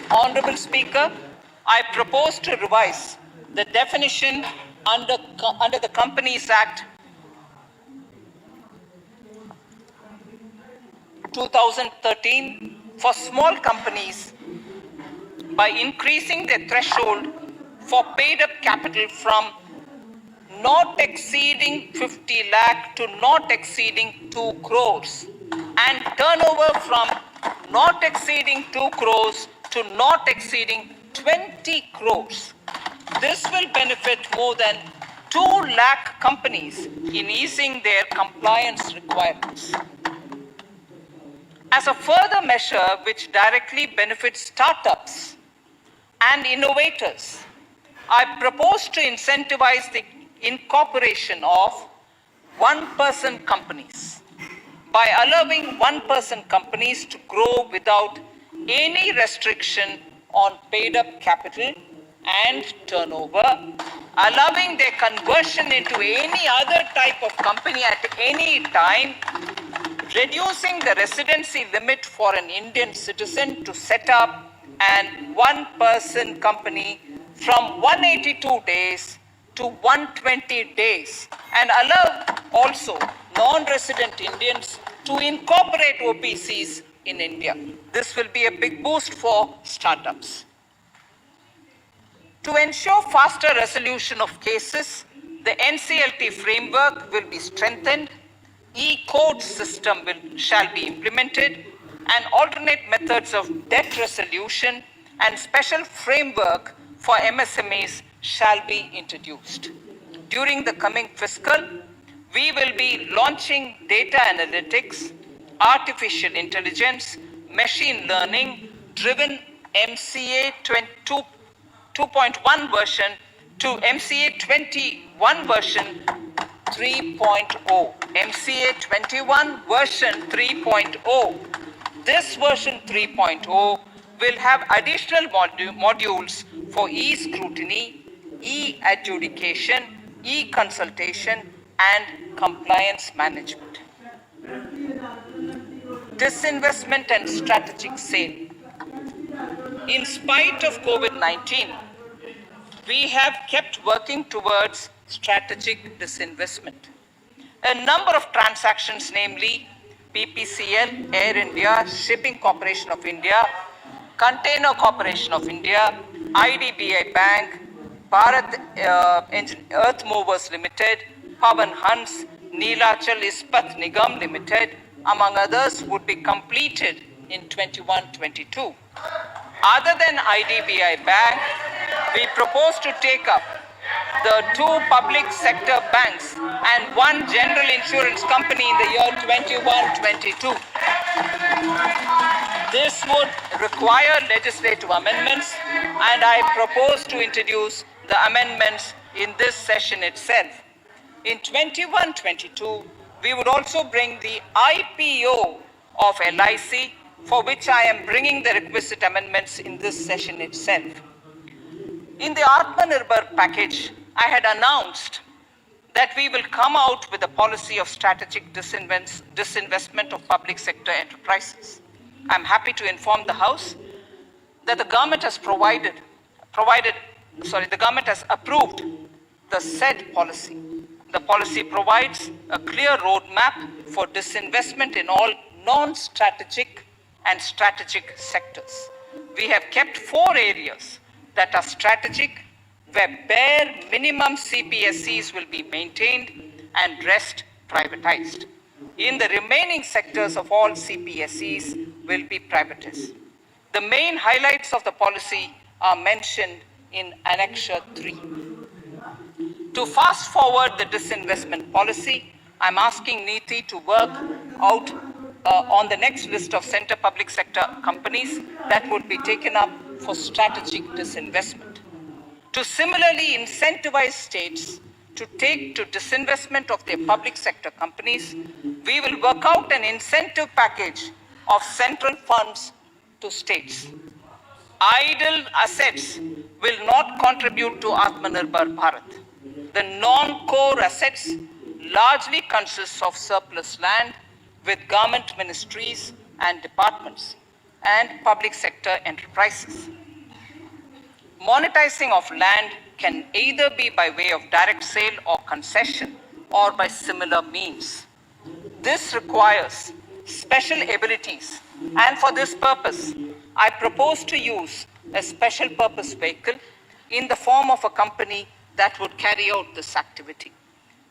[SPEAKER 2] Honorable Speaker, I propose to revise the definition under the Companies Act 2013 for small companies by increasing the threshold for paid up capital from not exceeding 50 lakh to not exceeding 2 crores and turnover from not exceeding 2 crores to not exceeding 20 crores. This will benefit more than 2 lakh companies in easing their compliance requirements. As a further measure which directly benefits startups and innovators, I propose to incentivize the incorporation of one-person companies by allowing one-person companies to grow without any restriction on paid-up capital and turnover, allowing their conversion into any other type of company at any time, reducing the residency limit for an Indian citizen to set up an one-person company from 182 days to 120 days and allow also non-resident Indians to incorporate OPCs in India. This will be a big boost for startups. To ensure faster resolution of cases, the NCLT framework will be strengthened, e-code system shall be implemented, and alternate methods of debt resolution and special framework for MSMEs shall be introduced. During the coming fiscal, we will be launching data analytics, artificial intelligence, machine learning driven MCA 2.1 version to MCA 21 version 3.0. MCA 21 version 3.0. This version 3.0 will have additional modules for e-scrutiny, e-adjudication, e-consultation, and compliance management. Disinvestment and strategic sale. In spite of COVID-19, we have kept working towards strategic disinvestment. A number of transactions, namely BPCL, Air India, Shipping Corporation of India, Container Corporation of India, IDBI Bank, Bharat Earth Movers Limited, Pavan Hans, Neelachal Ispat Nigam Limited, among others, would be completed in 21-22. Other than IDBI Bank, we propose to take up the 2 public sector banks and 1 general insurance company in the year 21-22. This would require legislative amendments, and I propose to introduce the amendments in this session itself. In 21-22, we would also bring the IPO of LIC, for which I am bringing the requisite amendments in this session itself. In the Atmanirbhar package, I had announced that we will come out with a policy of strategic disinvestment of public sector enterprises. I'm happy to inform the House that the government has the government has approved the said policy. The policy provides a clear roadmap for disinvestment in all non-strategic and strategic sectors. We have kept 4 areas that are strategic, where bare minimum CPSCs will be maintained and rest privatized. In the remaining sectors of all CPSCs will be privatized. The main highlights of the policy are mentioned in Annexure 3. To fast forward the disinvestment policy, I'm asking NITI to work out on the next list of center public sector companies that would be taken up for strategic disinvestment. To similarly incentivize states to take to disinvestment of their public sector companies, we will work out an incentive package of central funds to states. Idle assets will not contribute to Atmanirbhar Bharat. The non-core assets largely consist of surplus land with government ministries and departments and public sector enterprises. Monetizing of land can either be by way of direct sale or concession or by similar means. This requires special abilities, and for this purpose, I propose to use a special purpose vehicle in the form of a company that would carry out this activity.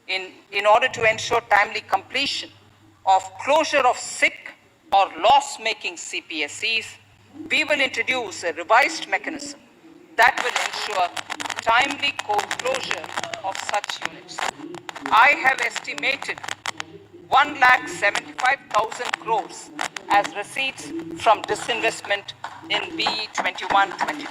[SPEAKER 2] In order to ensure timely completion of closure of sick or loss-making CPSCs, we will introduce a revised mechanism that will ensure timely closure of such units. I have estimated 1,75,000 crores as receipts from disinvestment in BE 21-22.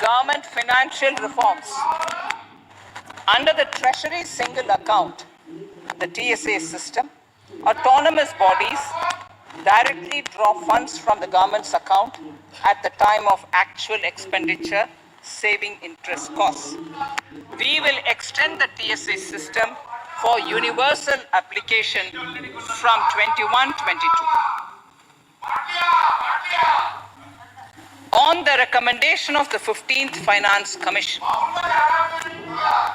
[SPEAKER 2] Government financial reforms. Under the Treasury Single Account, the TSA system, autonomous bodies directly draw funds from the government's account at the time of actual expenditure, saving interest costs. We will extend the TSA system for universal application from 21-22. On the recommendation of the 15th Finance Commission,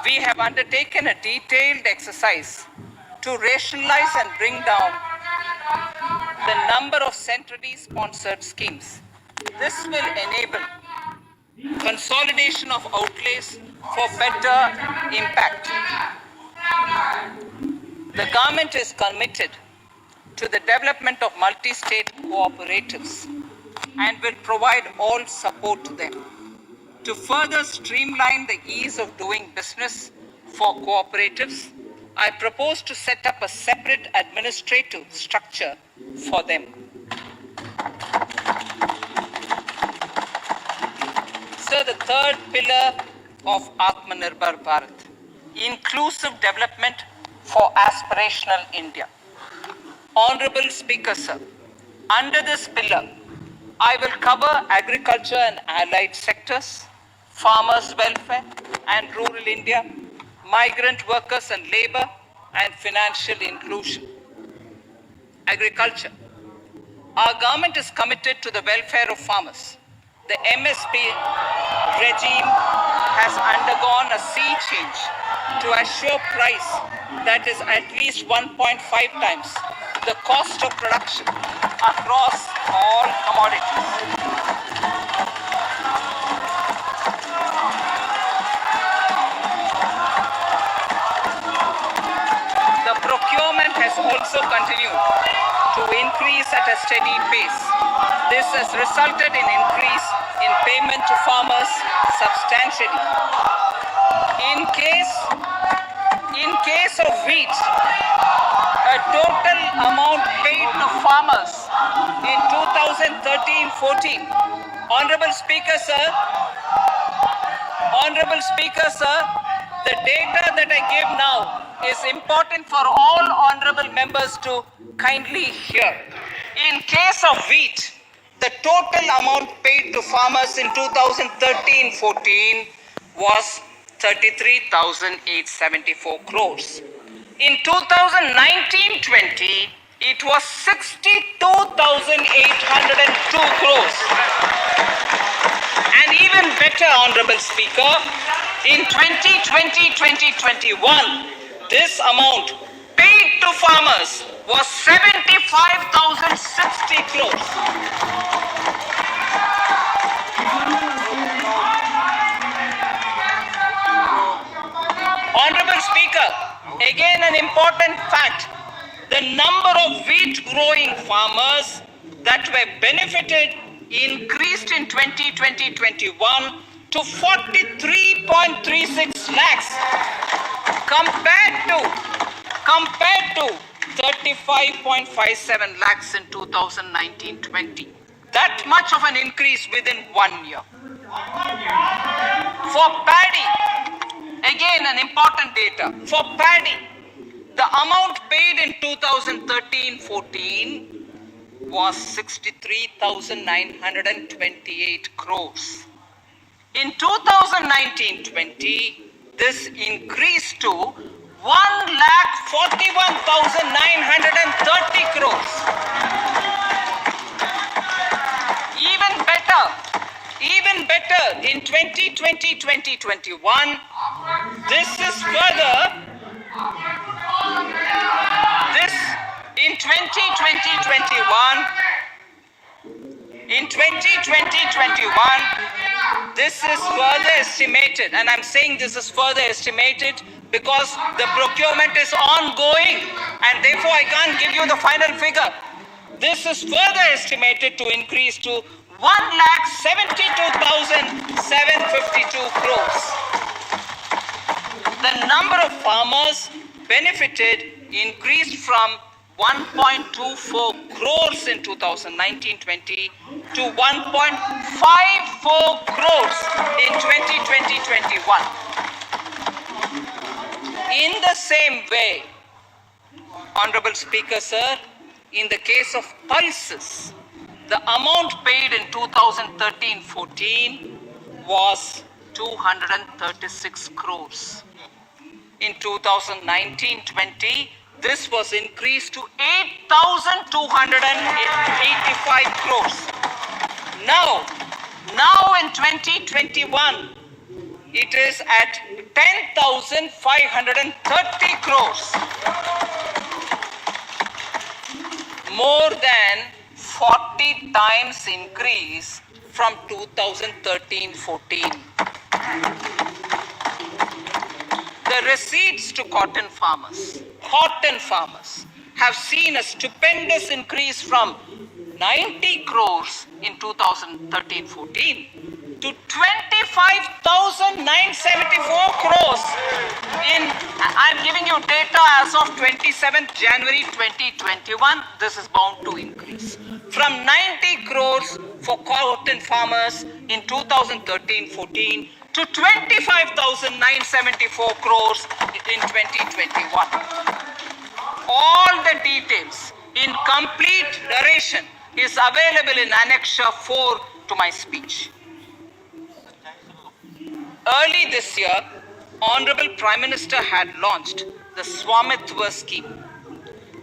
[SPEAKER 2] we have undertaken a detailed exercise to rationalize and bring down the number of centrally sponsored schemes. This will enable consolidation of outlays for better impact. The government is committed to the development of multi-state cooperatives and will provide all support to them. To further streamline the ease of doing business for cooperatives, I propose to set up a separate administrative structure for them. So the third pillar of Atmanirbhar Bharat, inclusive development for aspirational India. Honorable Speaker, sir, under this pillar, I will cover agriculture and allied sectors, farmers' welfare and rural India, migrant workers and labor, and financial inclusion. Agriculture. Our government is committed to the welfare of farmers. The MSP regime has undergone a sea change to assure price that is at least 1.5 times the cost of production across all commodities. The procurement has also continued to increase at a steady pace. This has resulted in increase in payment to farmers substantially. In case of wheat, a total amount paid to farmers in 2013-14. Honorable Speaker, sir, the data that I give now is important for all honorable members to kindly hear. In case of wheat, the total amount paid to farmers in 2013-14 was 33,874 crores. In 2019-20, it was 62,802 crores. And even better, Honorable Speaker, in 2020-2021, this amount paid to farmers was 75,060 crores. Honorable Speaker, again an important fact, the number of wheat growing farmers that were benefited increased in 2020-21 to 43.36 lakhs compared to 35.57 lakhs in 2019-20. That much of an increase within 1 year. For paddy, again an important data. For paddy, the amount paid in 2013-14 was 63,928 crores. In 2019-20, this increased to 1,41,930 crores. Even better, in 2020-2021, this is further. In 2020-21, this is further estimated, and I'm saying this is further estimated because the procurement is ongoing, and therefore I can't give you the final figure. This is further estimated to increase to 1,72,752 crores. The number of farmers benefited increased from 1.24 crores in 2019-20 to 1.54 crores in 2020-21. In the same way, Honorable Speaker, sir, in the case of pulses, the amount paid in 2013-14 was 236 crores. In 2019-20, this was increased to 8,285 crores. Now in 2021, it is at 10,530 crores. More than 40 times increase from 2013-14. The receipts to cotton farmers have seen a stupendous increase from 90 crores in 2013-14 to 25,974 crores I'm giving you data as of 27th January 2021. This is bound to increase. From 90 crores for cotton farmers in 2013-14 to 25,974 crores in 2021. All the details in complete narration is available in Annexure 4 to my speech. Early this year, Honorable Prime Minister had launched the Swamitva scheme.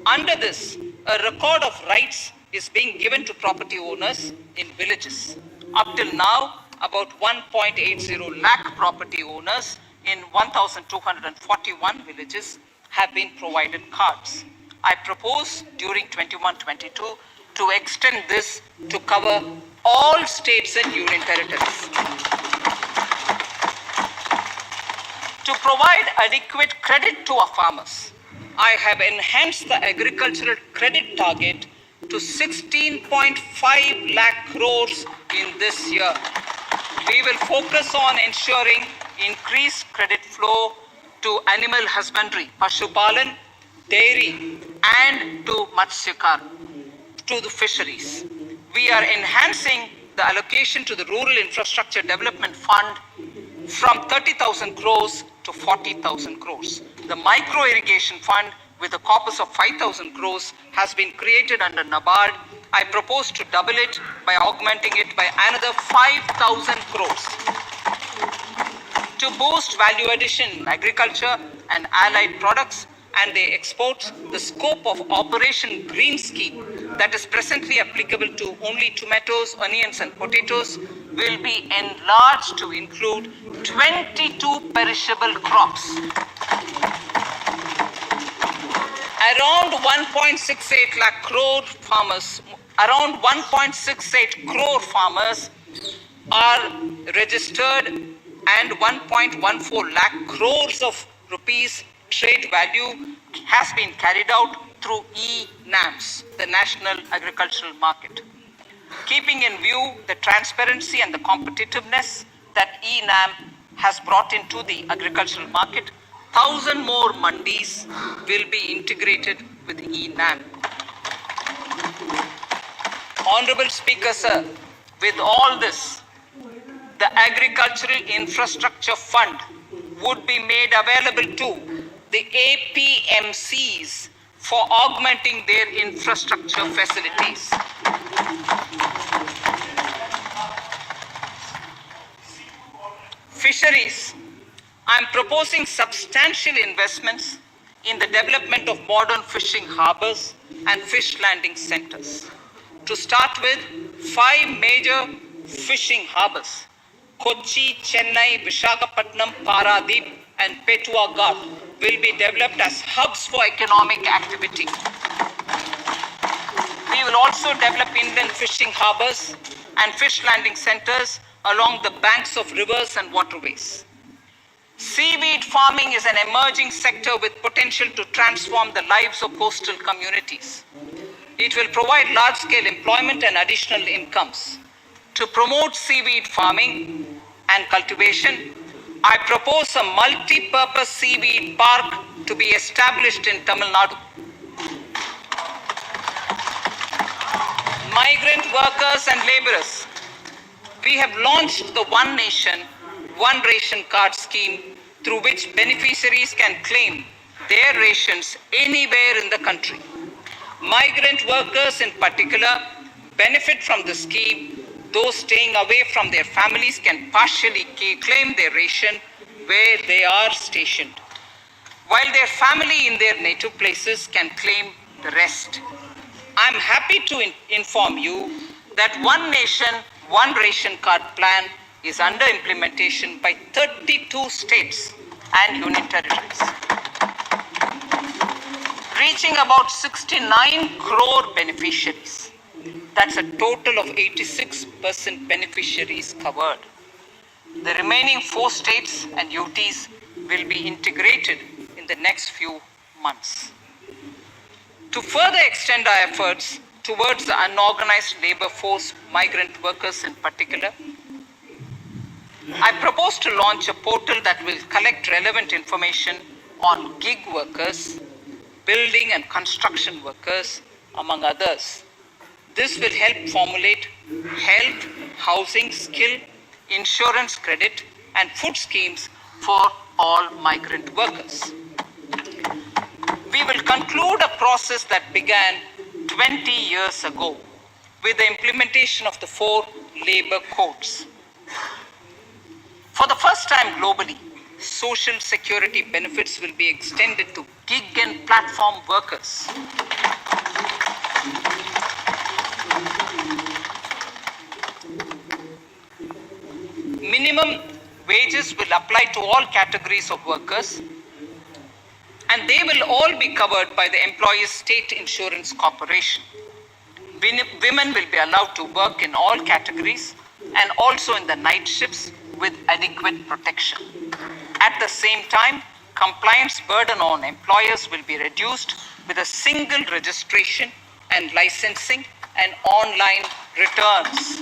[SPEAKER 2] Under this, a record of rights is being given to property owners in villages. Up till now, about 1.80 lakh property owners in 1,241 villages have been provided cards. I propose during 21-22 to extend this to cover all states and union territories. To provide adequate credit to our farmers, I have enhanced the agricultural credit target to 16.5 lakh crores in this year. We will focus on ensuring increased credit flow to animal husbandry, Pashupalan, dairy, and to Matsyakar, to the fisheries. We are enhancing the allocation to the Rural Infrastructure Development Fund from 30,000 crores to 40,000 crores. The Micro Irrigation Fund with a corpus of 5,000 crores has been created under NABARD. I propose to double it by augmenting it by another 5,000 crores. To boost value addition in agriculture and allied products and their exports, the scope of Operation Green Scheme that is presently applicable to only tomatoes, onions and potatoes will be enlarged to include 22 perishable crops. Around 1.68 lakh crore farmers, around 1.68 crore farmers are registered and 1.14 lakh crores of rupees trade value has been carried out through e-NAMs, the National Agricultural Market. Keeping in view the transparency and the competitiveness that e-NAM has brought into the agricultural market, 1,000 more mandis will be integrated with e-NAM. Honorable Speaker, sir, with all this, the Agricultural Infrastructure Fund would be made available to the APMCs for augmenting their infrastructure facilities. Fisheries. I am proposing substantial investments in the development of modern fishing harbors and fish landing centers. To start with, 5 major fishing harbors, Kochi, Chennai, Visakhapatnam, Paradip, and Petua Ghat, will be developed as hubs for economic activity. We will also develop inland fishing harbors and fish landing centers along the banks of rivers and waterways. Seaweed farming is an emerging sector with potential to transform the lives of coastal communities. It will provide large-scale employment and additional incomes. To promote seaweed farming and cultivation, I propose a multi-purpose seaweed park to be established in Tamil Nadu. Migrant workers and laborers. We have launched the One Nation, One Ration card scheme through which beneficiaries can claim their rations anywhere in the country. Migrant workers in particular benefit from the scheme. Those staying away from their families can partially claim their ration where they are stationed, while their family in their native places can claim the rest. I am happy to inform you that One Nation, One Ration card plan is under implementation by 32 states and union territories, reaching about 69 crore beneficiaries. That's a total of 86% beneficiaries covered. The remaining 4 states and UTs will be integrated in the next few months. To further extend our efforts towards the unorganized labor force, migrant workers in particular, I propose to launch a portal that will collect relevant information on gig workers, building and construction workers, among others. This will help formulate health, housing, skill, insurance, credit, and food schemes for all migrant workers. We will conclude a process that began 20 years ago with the implementation of the 4 labor codes. For the first time globally, social security benefits will be extended to gig and platform workers. Minimum wages will apply to all categories of workers, and they will all be covered by the Employees State Insurance Corporation. Women will be allowed to work in all categories and also in the night shifts with adequate protection. At the same time, compliance burden on employers will be reduced with a single registration and licensing and online returns.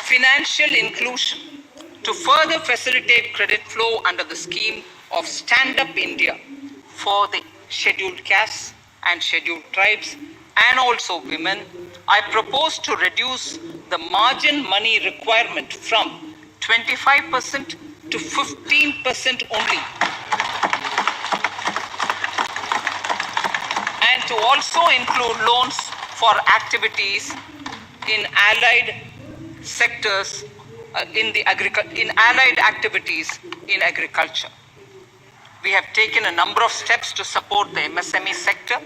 [SPEAKER 2] Financial inclusion. To further facilitate credit flow under the scheme of Stand Up India for the scheduled castes and scheduled tribes and also women, I propose to reduce the margin money requirement from 25% to 15% only, and to also include loans for activities in allied sectors in allied activities in agriculture. We have taken a number of steps to support the MSME sector.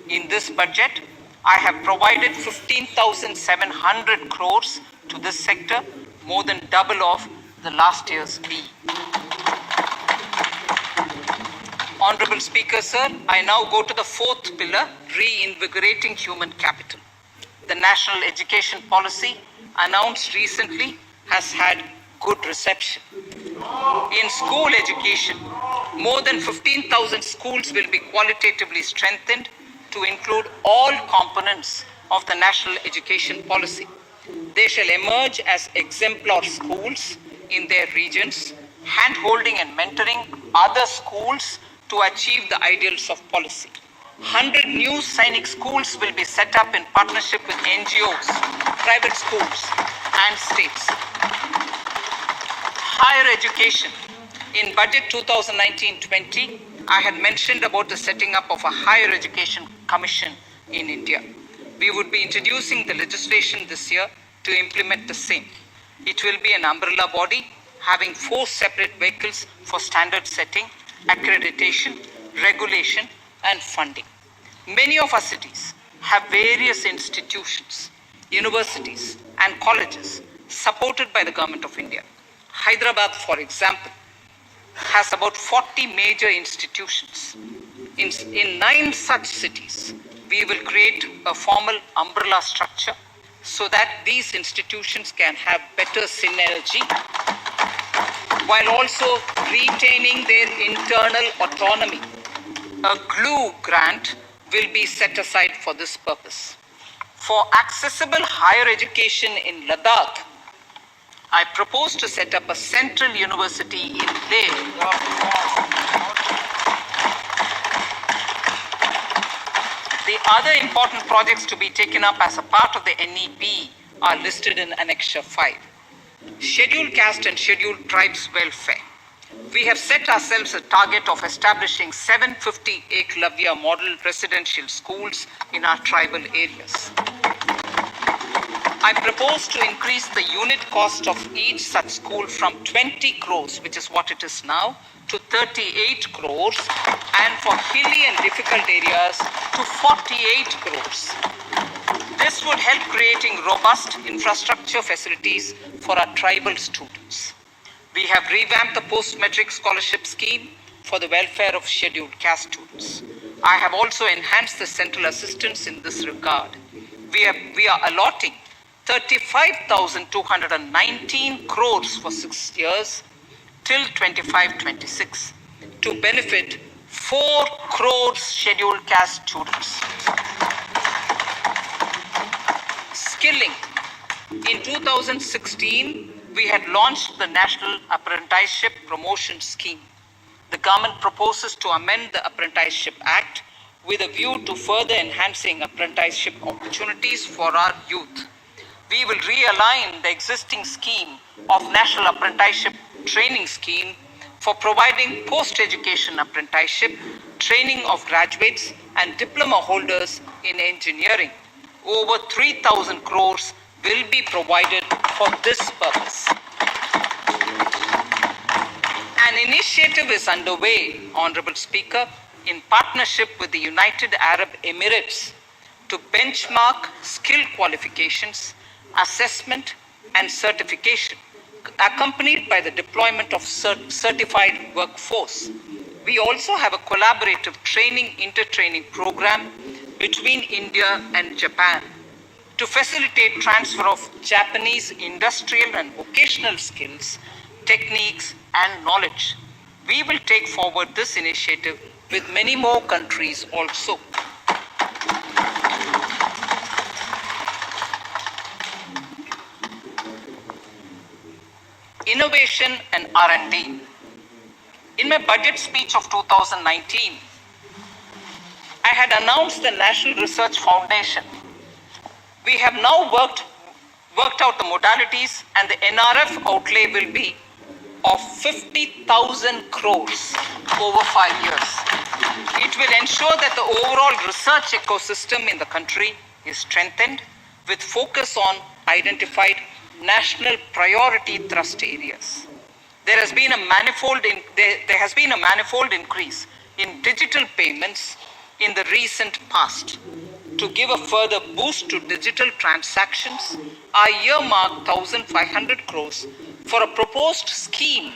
[SPEAKER 2] In this budget, I have provided 15,700 crores to this sector, more than double of the last year's fee. Honorable Speaker, sir, I now go to the fourth pillar, reinvigorating human capital. The national education policy announced recently has had good reception. In school education, more than 15,000 schools will be qualitatively strengthened to include all components of the national education policy. They shall emerge as exemplar schools in their regions, hand-holding and mentoring other schools to achieve the ideals of policy. 100 new Sainik schools will be set up in partnership with NGOs, private schools, and states. Higher education. In budget 2019-20, I had mentioned about the setting up of a higher education commission in India. We would be introducing the legislation this year to implement the same. It will be an umbrella body having 4 separate vehicles for standard setting, accreditation, regulation, and funding. Many of our cities have various institutions, universities, and colleges supported by the Government of India. Hyderabad, for example, has about 40 major institutions. In 9 such cities, we will create a formal umbrella structure so that these institutions can have better synergy while also retaining their internal autonomy. A glue grant will be set aside for this purpose. For accessible higher education in Ladakh, I propose to set up a central university in Leh. The other important projects to be taken up as a part of the NEP are listed in Annexure 5. Scheduled caste and scheduled tribes welfare. We have set ourselves a target of establishing 750 Eklavya model residential schools in our tribal areas. I propose to increase the unit cost of each such school from 20 crores, which is what it is now, to 38 crores, and for hilly and difficult areas to 48 crores. This would help creating robust infrastructure facilities for our tribal students. We have revamped the post-metric scholarship scheme for the welfare of scheduled caste students. I have also enhanced the central assistance in this regard. We are allotting 35,219 crores for 6 years till 25-26 to benefit 4 crores scheduled caste students. Skilling. In 2016, we had launched the National Apprenticeship Promotion Scheme. The government proposes to amend the Apprenticeship Act with a view to further enhancing apprenticeship opportunities for our youth. We will realign the existing scheme of National Apprenticeship Training Scheme for providing post-education apprenticeship training of graduates and diploma holders in engineering. Over 3,000 crores will be provided for this purpose. An initiative is underway, Honorable Speaker, in partnership with the United Arab Emirates to benchmark skill qualifications, assessment, and certification, accompanied by the deployment of certified workforce. We also have a collaborative inter-training program between India and Japan to facilitate transfer of Japanese industrial and vocational skills, techniques, and knowledge. We will take forward this initiative with many more countries also. Innovation and R&D. In my budget speech of 2019, I had announced the National Research Foundation. We have now worked out the modalities, and the NRF outlay will be of 50,000 crores over 5 years. It will ensure that the overall research ecosystem in the country is strengthened with focus on identified national priority thrust areas. There has been a manifold increase in digital payments in the recent past. To give a further boost to digital transactions, I earmarked 1,500 crores for a proposed scheme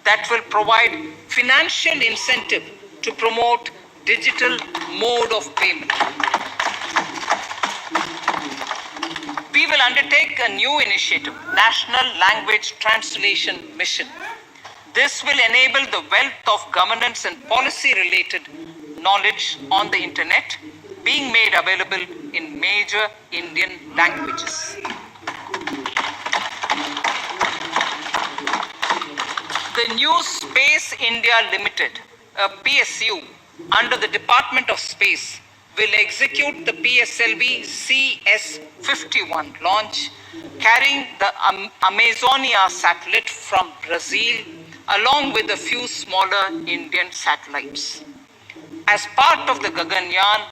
[SPEAKER 2] that will provide financial incentive to promote digital mode of payment. We will undertake a new initiative, National Language Translation Mission. This will enable the wealth of governance and policy-related knowledge on the internet being made available in major Indian languages. The new Space India Limited, a PSU, under the Department of Space, will execute the PSLV CS-51 launch, carrying the Amazonia satellite from Brazil, along with a few smaller Indian satellites. As part of the Gaganyaan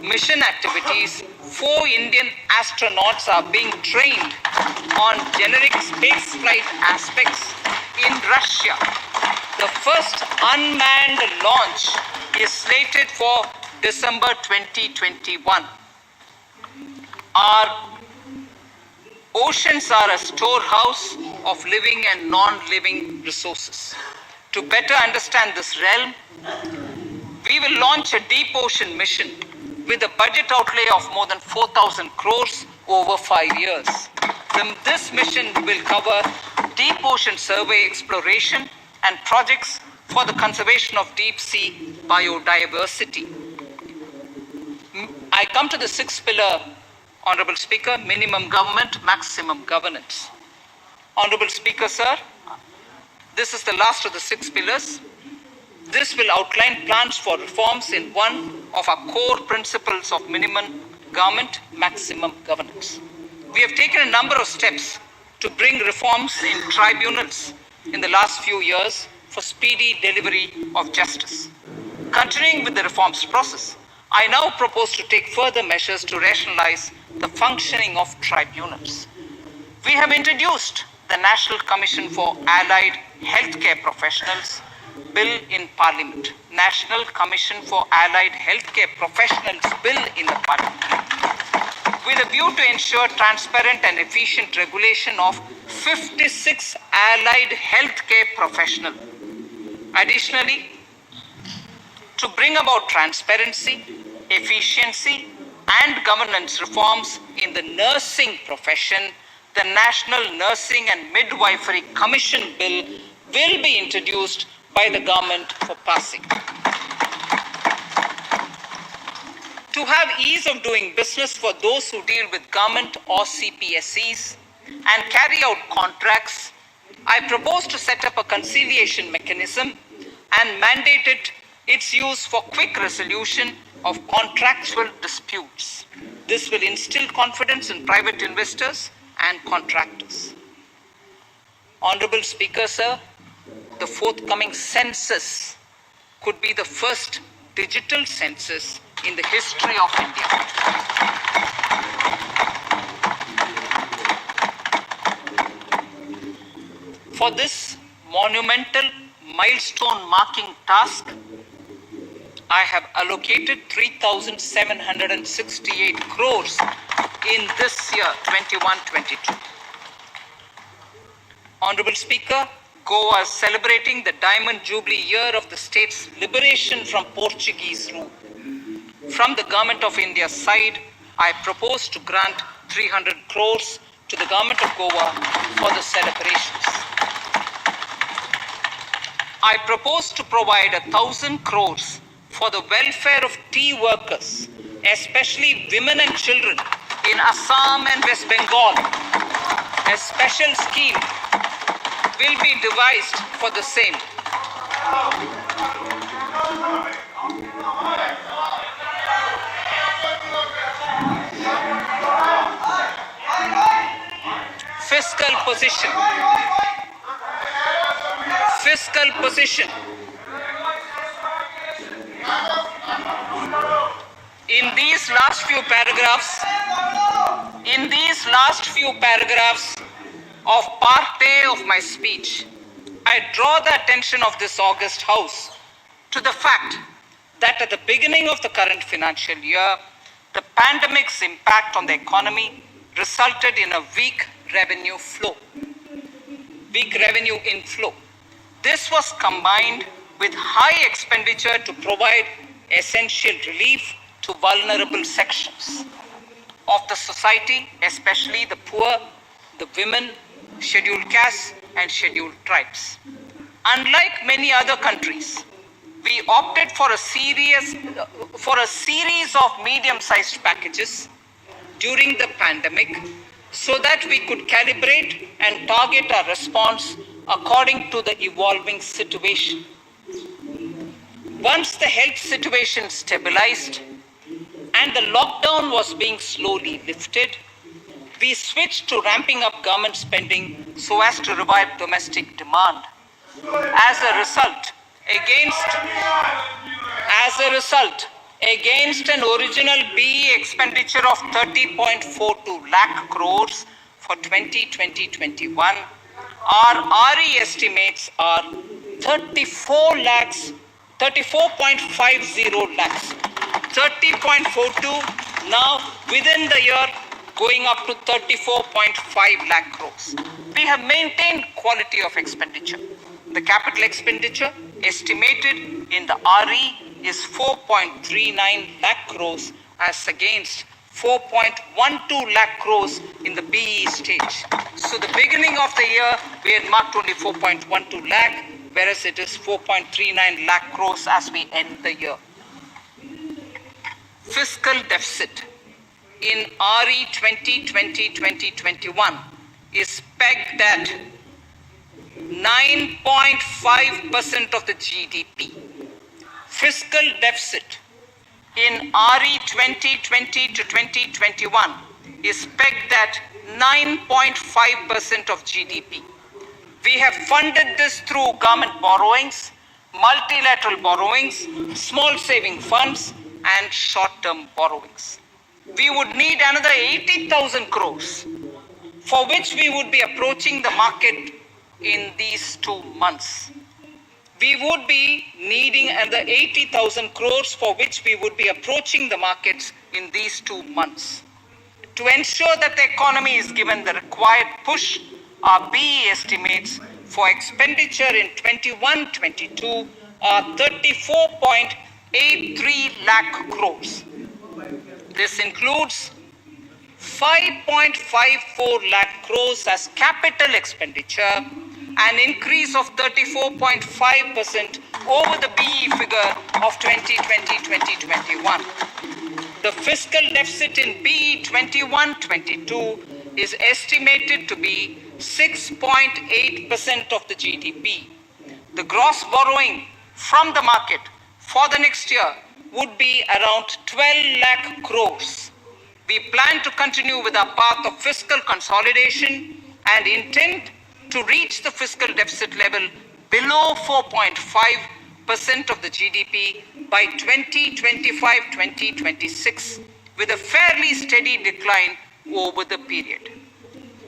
[SPEAKER 2] mission activities, 4 Indian astronauts are being trained on generic spaceflight aspects in Russia. The first unmanned launch is slated for December 2021. Our oceans are a storehouse of living and non-living resources. To better understand this realm, we will launch a deep ocean mission with a budget outlay of more than 4,000 crores over 5 years. This mission will cover deep ocean survey exploration and projects for the conservation of deep sea biodiversity. I come to the 6th pillar, Honorable Speaker, minimum government, maximum governance. Honorable Speaker, sir, this is the last of the 6 pillars. This will outline plans for reforms in one of our core principles of minimum government, maximum governance. We have taken a number of steps to bring reforms in tribunals in the last few years for speedy delivery of justice. Continuing with the reforms process, I now propose to take further measures to rationalize the functioning of tribunals. We have introduced the National Commission for Allied Healthcare Professionals Bill in Parliament. National Commission for Allied Healthcare Professionals Bill in the Parliament, with a view to ensure transparent and efficient regulation of 56 allied healthcare professionals. Additionally, to bring about transparency, efficiency, and governance reforms in the nursing profession, the National Nursing and Midwifery Commission Bill will be introduced by the government for passing. To have ease of doing business for those who deal with government or CPSEs and carry out contracts, I propose to set up a conciliation mechanism and mandated its use for quick resolution of contractual disputes. This will instill confidence in private investors and contractors. Honorable Speaker, sir, the forthcoming census could be the first digital census in the history of India. For this monumental milestone marking task, I have allocated 3,768 crores in this year, 21-22. Honorable Speaker, Goa is celebrating the Diamond Jubilee year of the state's liberation from Portuguese rule. From the Government of India's side, I propose to grant 300 crores to the Government of Goa for the celebrations. I propose to provide 1,000 crores for the welfare of tea workers, especially women and children in Assam and West Bengal. A special scheme will be devised for the same. Fiscal position. Fiscal position. In these last few paragraphs of part A of my speech, I draw the attention of this august House to the fact that at the beginning of the current financial year, the pandemic's impact on the economy resulted in a weak revenue inflow. This was combined with high expenditure to provide essential relief to vulnerable sections of the society, especially the poor, the women, scheduled castes, and scheduled tribes. Unlike many other countries, we opted for a series of medium-sized packages during the pandemic so that we could calibrate and target our response according to the evolving situation. Once the health situation stabilized and the lockdown was being slowly lifted, we switched to ramping up government spending so as to revive domestic demand. As a result, against an original BE expenditure of 30.42 lakh crores for 2020-21, our RE estimates are 34.50 lakhs, 30.42 now within the year going up to 34.5 lakh crores. We have maintained quality of expenditure. The capital expenditure estimated in the RE is 4.39 lakh crores as against 4.12 lakh crores in the BE stage. So the beginning of the year, we had marked only 4.12 lakh, whereas it is 4.39 lakh crores as we end the year. Fiscal deficit in RE 2020-2021 is pegged at 9.5% of the GDP. Fiscal deficit in RE 2020 to 2021 is pegged at 9.5% of GDP. We have funded this through government borrowings, multilateral borrowings, small saving funds, and short-term borrowings. We would need another 80,000 crores, for which we would be approaching the market in these 2 months. We would be needing another 80,000 crores, for which we would be approaching the markets in these 2 months. To ensure that the economy is given the required push, our BE estimates for expenditure in 21-22 are 34.83 lakh crores. This includes 5.54 lakh crores as capital expenditure, an increase of 34.5% over the BE figure of 2020-2021. The fiscal deficit in BE 21-22 is estimated to be 6.8% of the GDP. The gross borrowing from the market for the next year would be around 12 lakh crores. We plan to continue with our path of fiscal consolidation and intend to reach the fiscal deficit level below 4.5% of the GDP by 2025-2026, with a fairly steady decline over the period.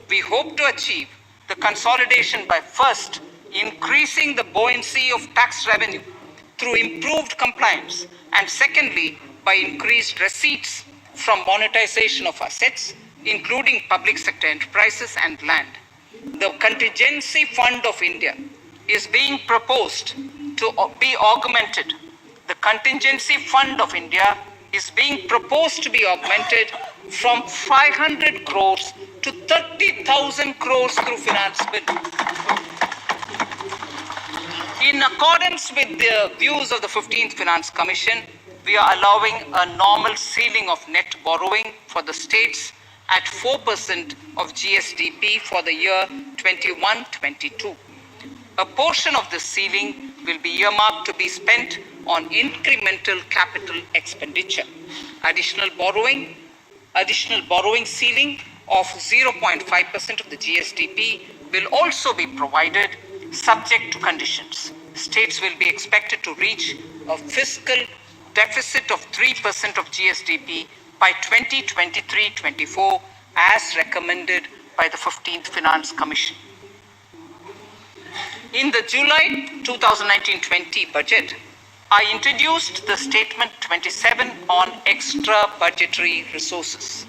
[SPEAKER 2] We hope to achieve the consolidation by first increasing the buoyancy of tax revenue through improved compliance, and secondly, by increased receipts from monetization of assets, including public sector enterprises and land. The Contingency Fund of India is being proposed to be augmented. The Contingency Fund of India is being proposed to be augmented from 500 crores to 30,000 crores through finance bill. In accordance with the views of the 15th Finance Commission, we are allowing a normal ceiling of net borrowing for the states at 4% of GSDP for the year 21-22. A portion of this ceiling will be earmarked to be spent on incremental capital expenditure. Additional borrowing ceiling of 0.5% of the GSDP will also be provided subject to conditions. States will be expected to reach a fiscal deficit of 3% of GSDP by 2023-24 as recommended by the 15th Finance Commission. In the July 2019-20 budget, I introduced the Statement 27 on extra budgetary resources.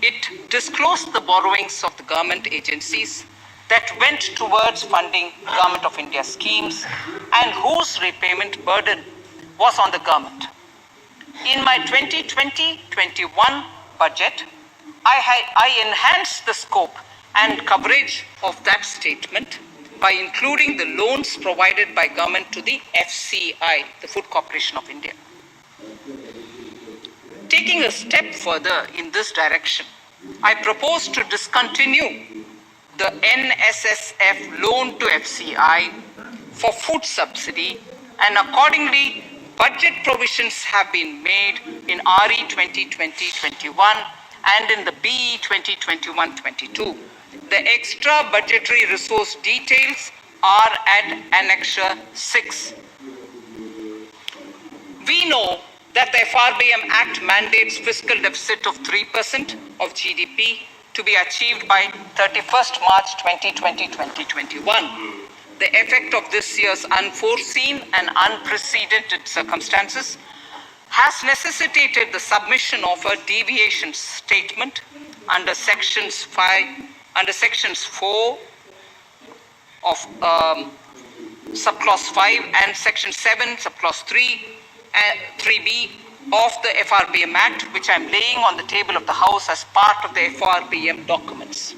[SPEAKER 2] It disclosed the borrowings of the government agencies that went towards funding Government of India schemes and whose repayment burden was on the government. In my 2020-21 budget, I enhanced the scope and coverage of that statement by including the loans provided by government to the FCI, the Food Corporation of India. Taking a step further in this direction, I propose to discontinue the NSSF loan to FCI for food subsidy, and accordingly, budget provisions have been made in RE 2020-21 and in the BE 2021-22. The extra budgetary resource details are at Annexure 6. We know that the FRBM Act mandates fiscal deficit of 3% of GDP to be achieved by 31st March 2020-2021. The effect of this year's unforeseen and unprecedented circumstances has necessitated the submission of a deviation statement under sections 4 of subclause 5 and section 7 subclause 3b of the FRBM Act, which I am laying on the table of the House as part of the FRBM documents.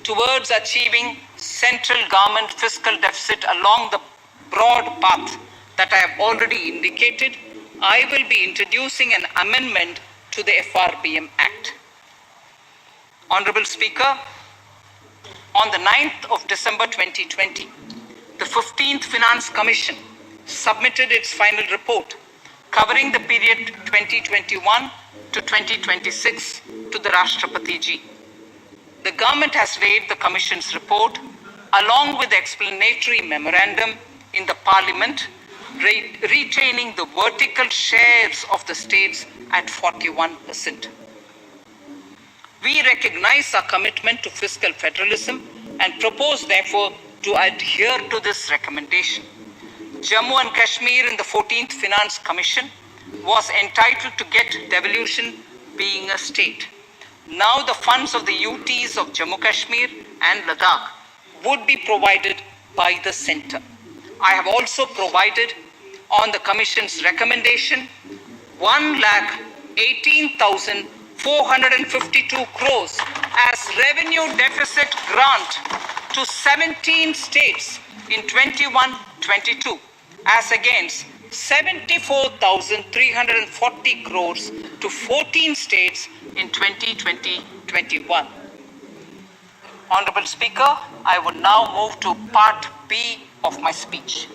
[SPEAKER 2] Towards achieving central government fiscal deficit along the broad path that I have already indicated, I will be introducing an amendment to the FRBM Act. Honorable Speaker, on the 9th of December 2020, the 15th Finance Commission submitted its final report covering the period 2021 to 2026 to the Rashtrapati Ji. The government has laid the Commission's report along with the explanatory memorandum in the Parliament, retaining the vertical shares of the states at 41%. We recognize our commitment to fiscal federalism and propose, therefore, to adhere to this recommendation. Jammu and Kashmir in the 14th Finance Commission was entitled to get devolution being a state. Now the funds of the UTs of Jammu Kashmir and Ladakh would be provided by the centre. I have also provided on the Commission's recommendation 1,18,452 crores as revenue deficit grant to 17 states in 21-22 as against 74,340 crores to 14 states in 2020-21. Honorable Speaker, I would now move to Part B of my speech.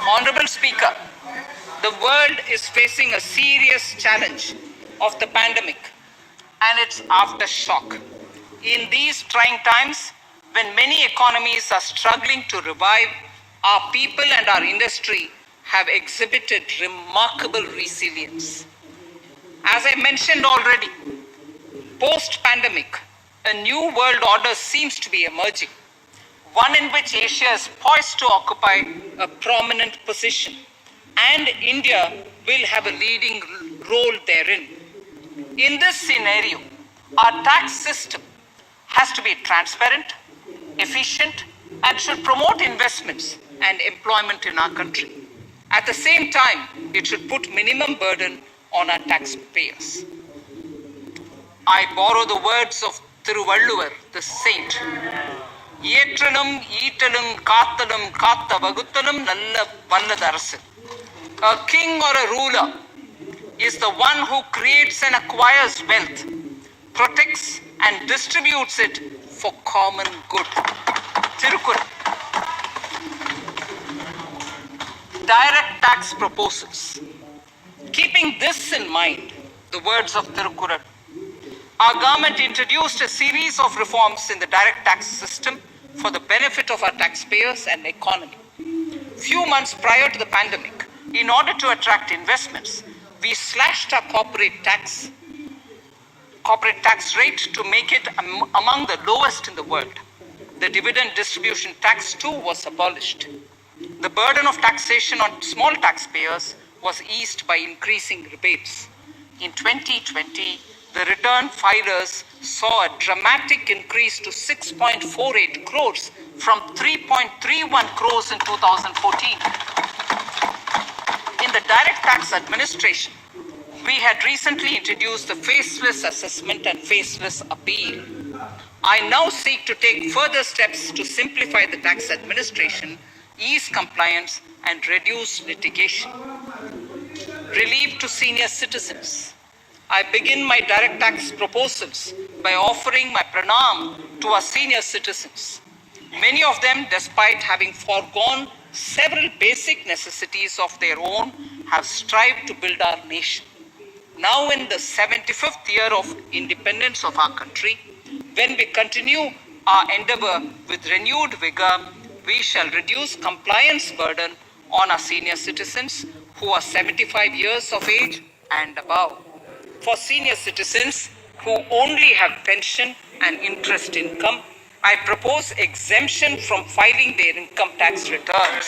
[SPEAKER 2] Honorable Speaker, the world is facing a serious challenge of the pandemic and its aftershock. In these trying times, when many economies are struggling to revive, our people and our industry have exhibited remarkable resilience. As I mentioned already, post-pandemic, a new world order seems to be emerging, one in which Asia is poised to occupy a prominent position, and India will have a leading role therein. In this scenario, our tax system has to be transparent, efficient, and should promote investments and employment in our country. At the same time, it should put minimum burden on our taxpayers. I borrow the words of Thiruvalluvar, the saint. ஏற்றலும் ஈட்டலும் காத்தலும் காத்த வகுத்தலும் நல்ல வல்லதரசு. A king or a ruler is the one who creates and acquires wealth, protects and distributes it for common good. Tirukkural. Direct tax proposals. Keeping this in mind, the words of Tirukkural, our government introduced a series of reforms in the direct tax system for the benefit of our taxpayers and economy. Few months prior to the pandemic, in order to attract investments, we slashed our corporate tax rate to make it among the lowest in the world. The dividend distribution tax too was abolished. The burden of taxation on small taxpayers was eased by increasing rebates. In 2020, the return filers saw a dramatic increase to 6.48 crores from 3.31 crores in 2014. In the direct tax administration, we had recently introduced the faceless assessment and faceless appeal. I now seek to take further steps to simplify the tax administration, ease compliance, and reduce litigation. Relief to senior citizens. I begin my direct tax proposals by offering my pranam to our senior citizens. Many of them, despite having foregone several basic necessities of their own, have strived to build our nation. Now in the 75th year of independence of our country, when we continue our endeavor with renewed vigor, we shall reduce compliance burden on our senior citizens who are 75 years of age and above. For senior citizens who only have pension and interest income, I propose exemption from filing their income tax returns.